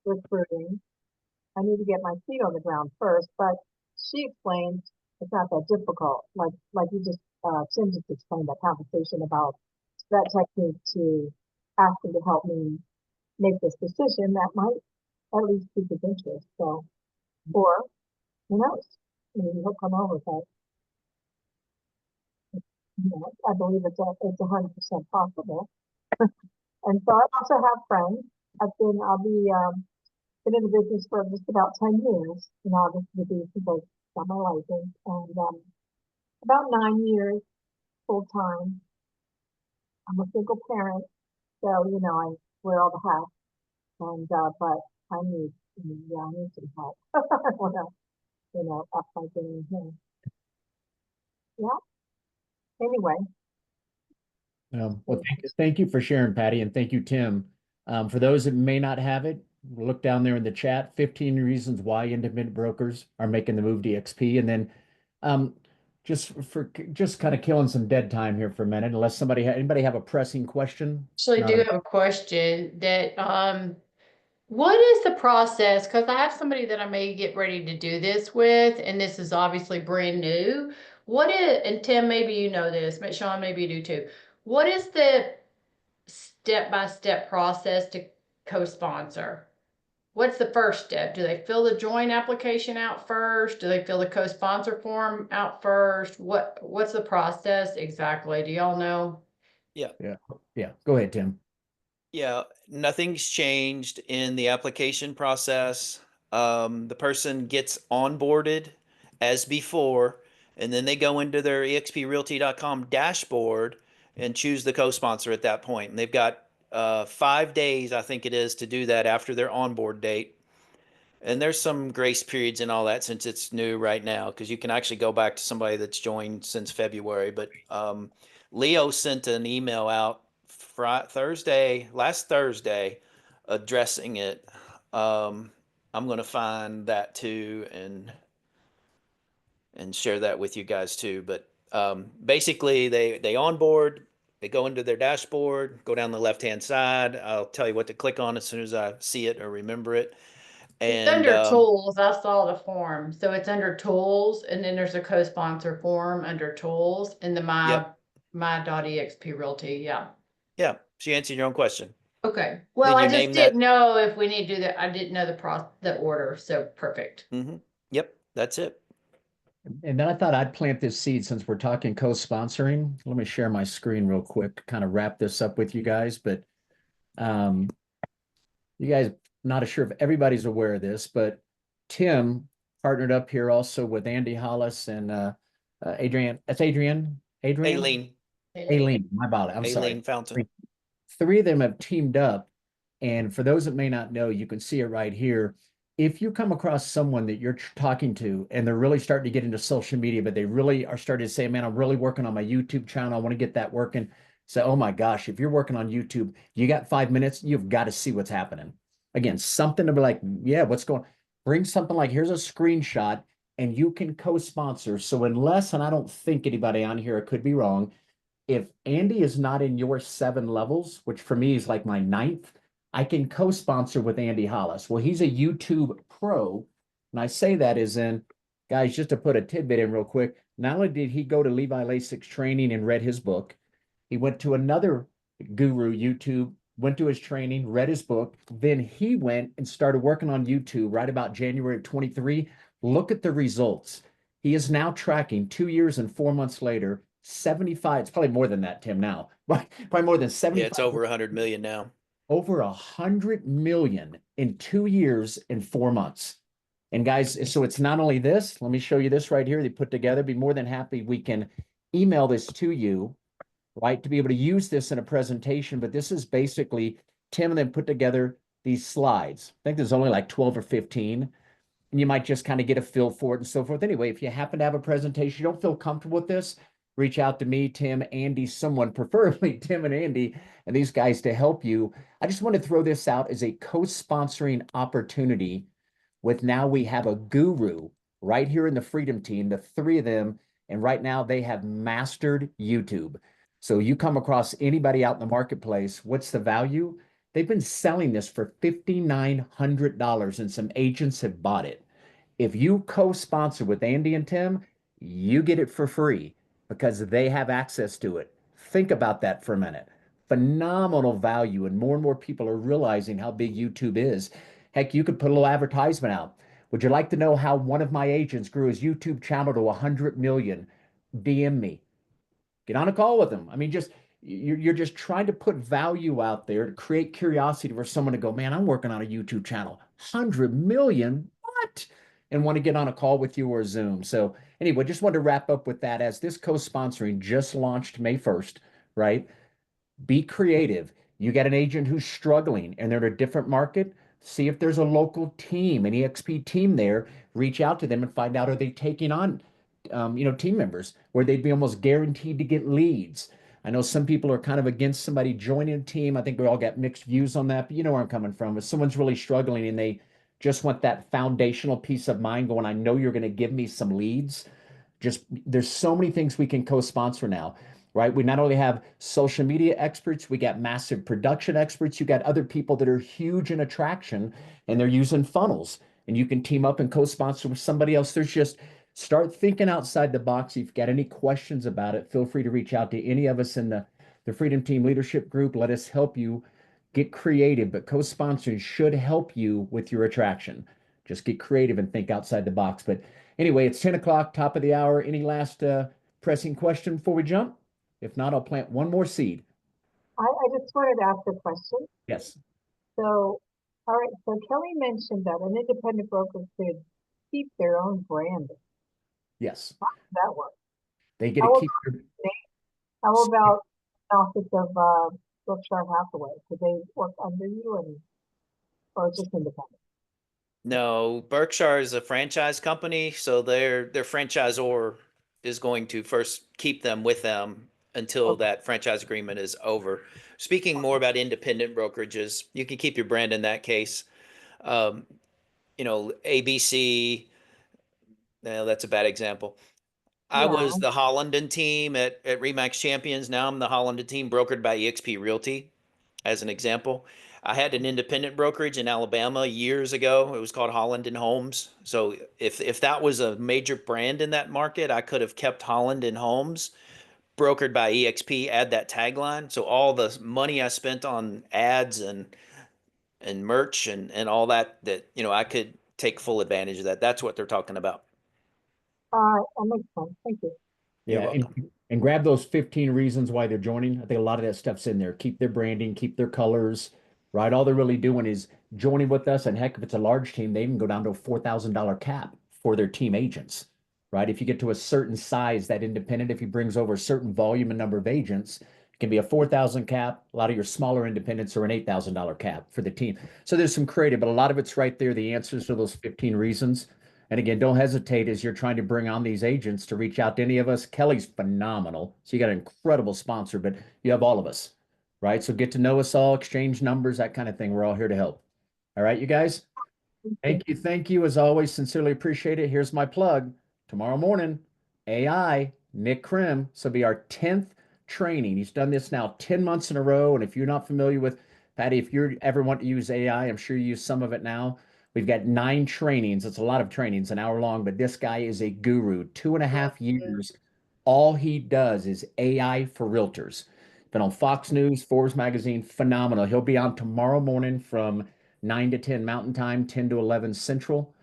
recruiting. I need to get my feet on the ground first. But she explained it's not that difficult. Like you just Tim just explained that conversation about that technique to ask them to help me make this decision that might at least pique his interest. So, or who knows? Maybe he'll come over, but I believe it's 100% possible. And so I also have friends. I'll be been in the business for just about 10 years. This will be since I got my license, and about 9 years full time. I'm a single parent, so I wear all the hats, and but I need some help. I want to, up my game here. Yeah. Anyway, Well, thank you for sharing, Patty, and thank you, Tim. For those that may not have it, look down there in the chat, 15 reasons why independent brokers are making the move to EXP. And then um, just kind of killing some dead time here for a minute, unless anybody have a pressing question? Actually, do Not have a question that, what is the process? Because I have somebody that I may get ready to do this with, and this is obviously brand new. And Tim, maybe you know this, but Sean, maybe you do too. What is the step-by-step process to co-sponsor? What's the first step? Do they fill the joint application out first? Do they fill the co-sponsor form out first? What's the process exactly? Do y'all know? Yeah. Yeah, go ahead, Tim. Yeah. Nothing's changed in the application process. The person gets onboarded as before, and then they go into their exprealty.com dashboard and choose the co-sponsor at that point. And they've got 5 days, I think it is, to do that after their onboard date. And there's some grace periods and all that since it's new right now, because you can actually go back to somebody that's joined since February. But Leo sent an email out last Thursday, addressing it. I'm going to find that too and share that with you guys too. But basically, they onboard, they go into their dashboard, go down the left-hand side. I'll tell you what to click on as soon as I see it or remember it. It's And under tools. I saw the form. So it's under tools and then there's a co-sponsor form under tools in the Yep. my.exp realty. Yeah. Yeah, she answered your own question. Okay. Well, Then I you just name didn't that. know if we need to do that. I didn't know the order. So perfect. Yep, that's it. And then I thought I'd plant this seed since we're talking co-sponsoring. Let me share my screen real quick, to kind of wrap this up with you guys. But you guys, not sure if everybody's aware of this, but Tim partnered up here also with Andy Hollis and Adrian. That's Adrian. Aileen, Aileen, my bad. I'm sorry. Aileen Fountain. Three of them have teamed up. And for those that may not know, you can see it right here. If you come across someone that you're talking to and they're really starting to get into social media, but they really are starting to say, man, I'm really working on my YouTube channel. I want to get that working. So, oh my gosh, if you're working on YouTube, you got 5 minutes, you've got to see what's happening. Again, something to be like, yeah, what's going on? Bring something like, here's a screenshot and you can co-sponsor. So unless, and I don't think anybody on here, I could be wrong, if Andy is not in your 7 levels, which for me is like my 9th, I can co-sponsor with Andy Hollis. Well, he's a YouTube pro. And I say that as in, guys, just to put a tidbit in real quick, not only did he go to Levi Lasic's training and read his book, he went to another guru YouTube, went to his training, read his book. Then he went and started working on YouTube right about January of 23. Look at the results. He is now tracking 2 years and 4 months later, 75. It's probably more than that, Tim, now. Probably more than 75. Yeah, it's over 100 million now. Over 100 million in 2 years and 4 months. And guys, so it's not only this, let me show you this right here. They put together, be more than happy. We can email this to you, right? To be able to use this in a presentation, but this is basically Tim and then put together these slides. I think there's only like 12 or 15. And you might just kind of get a feel for it and so forth. Anyway, if you happen to have a presentation, you don't feel comfortable with this, reach out to me, Tim, Andy, someone, preferably Tim and Andy, and these guys to help you. I just want to throw this out as a co-sponsoring opportunity with now we have a guru right here in the Freedom Team, the 3 of them, and right now they have mastered YouTube. So you come across anybody out in the marketplace, what's the value? They've been selling this for $5,900 and some agents have bought it. If you co-sponsor with Andy and Tim, you get it for free because they have access to it. Think about that for a minute. Phenomenal value, and more people are realizing how big YouTube is. Heck, you could put a little advertisement out. Would you like to know how one of my agents grew his YouTube channel to 100 million? DM me. Get on a call with them. I mean, you're just trying to put value out there to create curiosity for someone to go, man, I'm working on a YouTube channel. 100 million? What? And want to get on a call with you or Zoom. So anyway, just wanted to wrap up with that as this co-sponsoring just launched May 1st, right? Be creative. You got an agent who's struggling and they're in a different market. See if there's a local team, an EXP team there. Reach out to them and find out, are they taking on team members where they'd be almost guaranteed to get leads. I know some people are kind of against somebody joining a team. I think we all got mixed views on that, but you know where I'm coming from. If someone's really struggling and they just want that foundational peace of mind going, I know you're going to give me some leads. Just there's so many things we can co-sponsor now, right? We not only have social media experts, we got massive production experts. You got other people that are huge in attraction and they're using funnels, and you can team up and co-sponsor with somebody else. There's just start thinking outside the box. If you've got any questions about it, feel free to reach out to any of us in the Freedom Team Leadership Group. Let us help you get creative, but co-sponsoring should help you with your attraction. Just get creative and think outside the box. But anyway, it's 10 o'clock, top of the hour. Any last pressing question before we jump? If not, I'll plant one more seed. I just wanted to ask a question. Yes. So, all right, so Kelly mentioned that an independent broker could keep their own branding. Yes. How does that work? They get to keep their How about Office of Berkshire Hathaway? Could they work under you or just independent? No, Berkshire is a franchise company, so their franchisor is going to first keep them with them until Okay. that franchise agreement is over. Speaking more about independent brokerages, you can keep your brand in that case. Um, ABC, no, that's a bad example. I Yeah, was the Hollanden team at Remax Champions. Now I'm the Hollanden team brokered by eXp Realty, as an example. I had an independent brokerage in Alabama years ago. It was called Holland and Holmes. So if that was a major brand in that market, I could have kept Holland and Holmes brokered by EXP, add that tagline. So all the money I spent on ads and merch and all that I could take full advantage of that. That's what they're talking about. that makes sense. Thank you. You're Yeah, welcome. and grab those 15 reasons why they're joining. I think a lot of that stuff's in there. Keep their branding, keep their colors, right? All they're really doing is joining with us. And heck, if it's a large team, they even go down to a $4,000 cap for their team agents, right? If you get to a certain size, that independent, if he brings over a certain volume and number of agents, it can be a 4,000 cap. A lot of your smaller independents are an $8,000 cap for the team. So there's some creative, but a lot of it's right there. The answers to those 15 reasons. And again, don't hesitate as you're trying to bring on these agents to reach out to any of us. Kelly's phenomenal. So you got an incredible sponsor, but you have all of us, right? So get to know us all, exchange numbers, that kind of thing. We're all here to help. All right, you guys? Thank you. Thank you. Thank you. As always, sincerely appreciate it. Here's my plug. Tomorrow morning, AI, Nick Krim. So be our 10th training. He's done this now 10 months in a row. And if you're not familiar with Patty, if you ever want to use AI, I'm sure you use some of it now. We've got 9 trainings. It's a lot of trainings, an hour long, but this guy is a guru. 2.5 years. All he does is AI for realtors. Been on Fox News, Forbes Magazine, phenomenal. He'll be on tomorrow morning from 9 to 10 Mountain Time, 10 to 11 Central.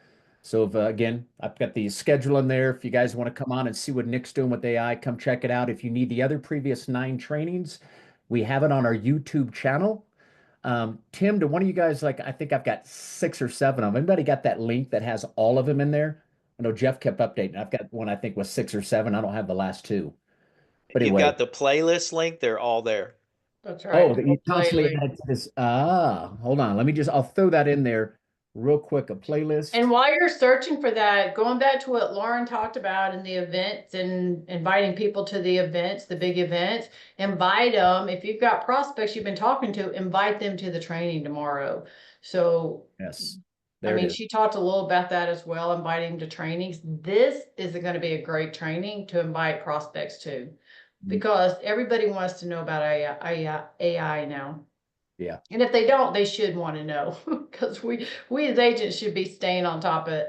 So if, again, I've got the schedule in there. If you guys want to come on and see what Nick's doing with AI, come check it out. If you need the other previous 9 trainings, we have it on our YouTube channel. Tim, do one of you guys, like, I think I've got 6 or 7 of them. Anybody got that link that has all of them in there? I know Jeff kept updating. I've got one I think was 6 or 7. I don't have the last 2. But If you've anyway, got the playlist link, they're all there. That's oh, right. that you constantly Playlist. add to this. Hold on. I'll throw that in there real quick. A playlist. And while you're searching for that, going back to what Lauren talked about in the events and inviting people to the events, the big events, invite them. If you've got prospects you've been talking to, invite them to the training tomorrow. So, Yes, I there it mean, is. she talked a little about that as well, inviting them to trainings. This is going to be a great training to invite prospects to, because everybody wants to know about AI now. Yeah. And if they don't, they should want to know, because we as agents should be staying on top of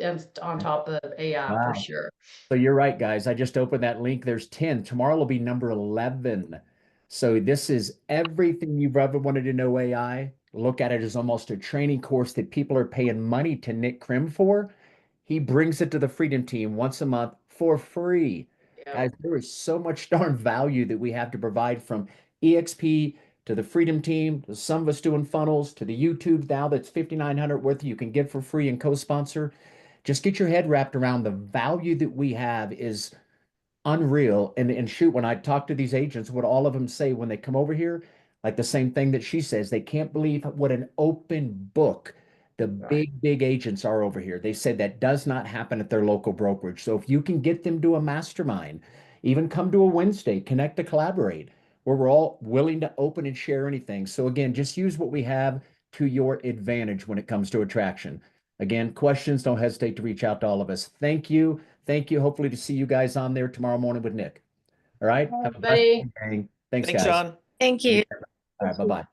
AI for Wow. sure. So you're right, guys. I just opened that link. There's 10. Tomorrow will be number 11. So this is everything you've ever wanted to know AI. Look at it as almost a training course that people are paying money to Nick Krim for. He brings it to the Freedom Team once a month for free. Yeah. Guys, there is so much darn value that we have to provide, from EXP to the Freedom Team, to some of us doing funnels, to the YouTube now that's 5,900 worth you can get for free and co-sponsor. Just get your head wrapped around the value that we have is unreal. And shoot, when I talk to these agents, what all of them say when they come over here, like the same thing that she says, they can't believe what an open book the Right. big agents are over here. They said that does not happen at their local brokerage. So if you can get them to a mastermind, even come to a Wednesday, connect to collaborate, where we're all willing to open and share anything. So again, just use what we have to your advantage when it comes to attraction. Again, questions, don't hesitate to reach out to all of us. Thank you. Thank you. Hopefully to see you guys on there tomorrow morning with Nick. All right. Have a blessed day, Everybody. gang. Thanks, Thanks, guys. Sean. Thank you. All right. Bye-bye.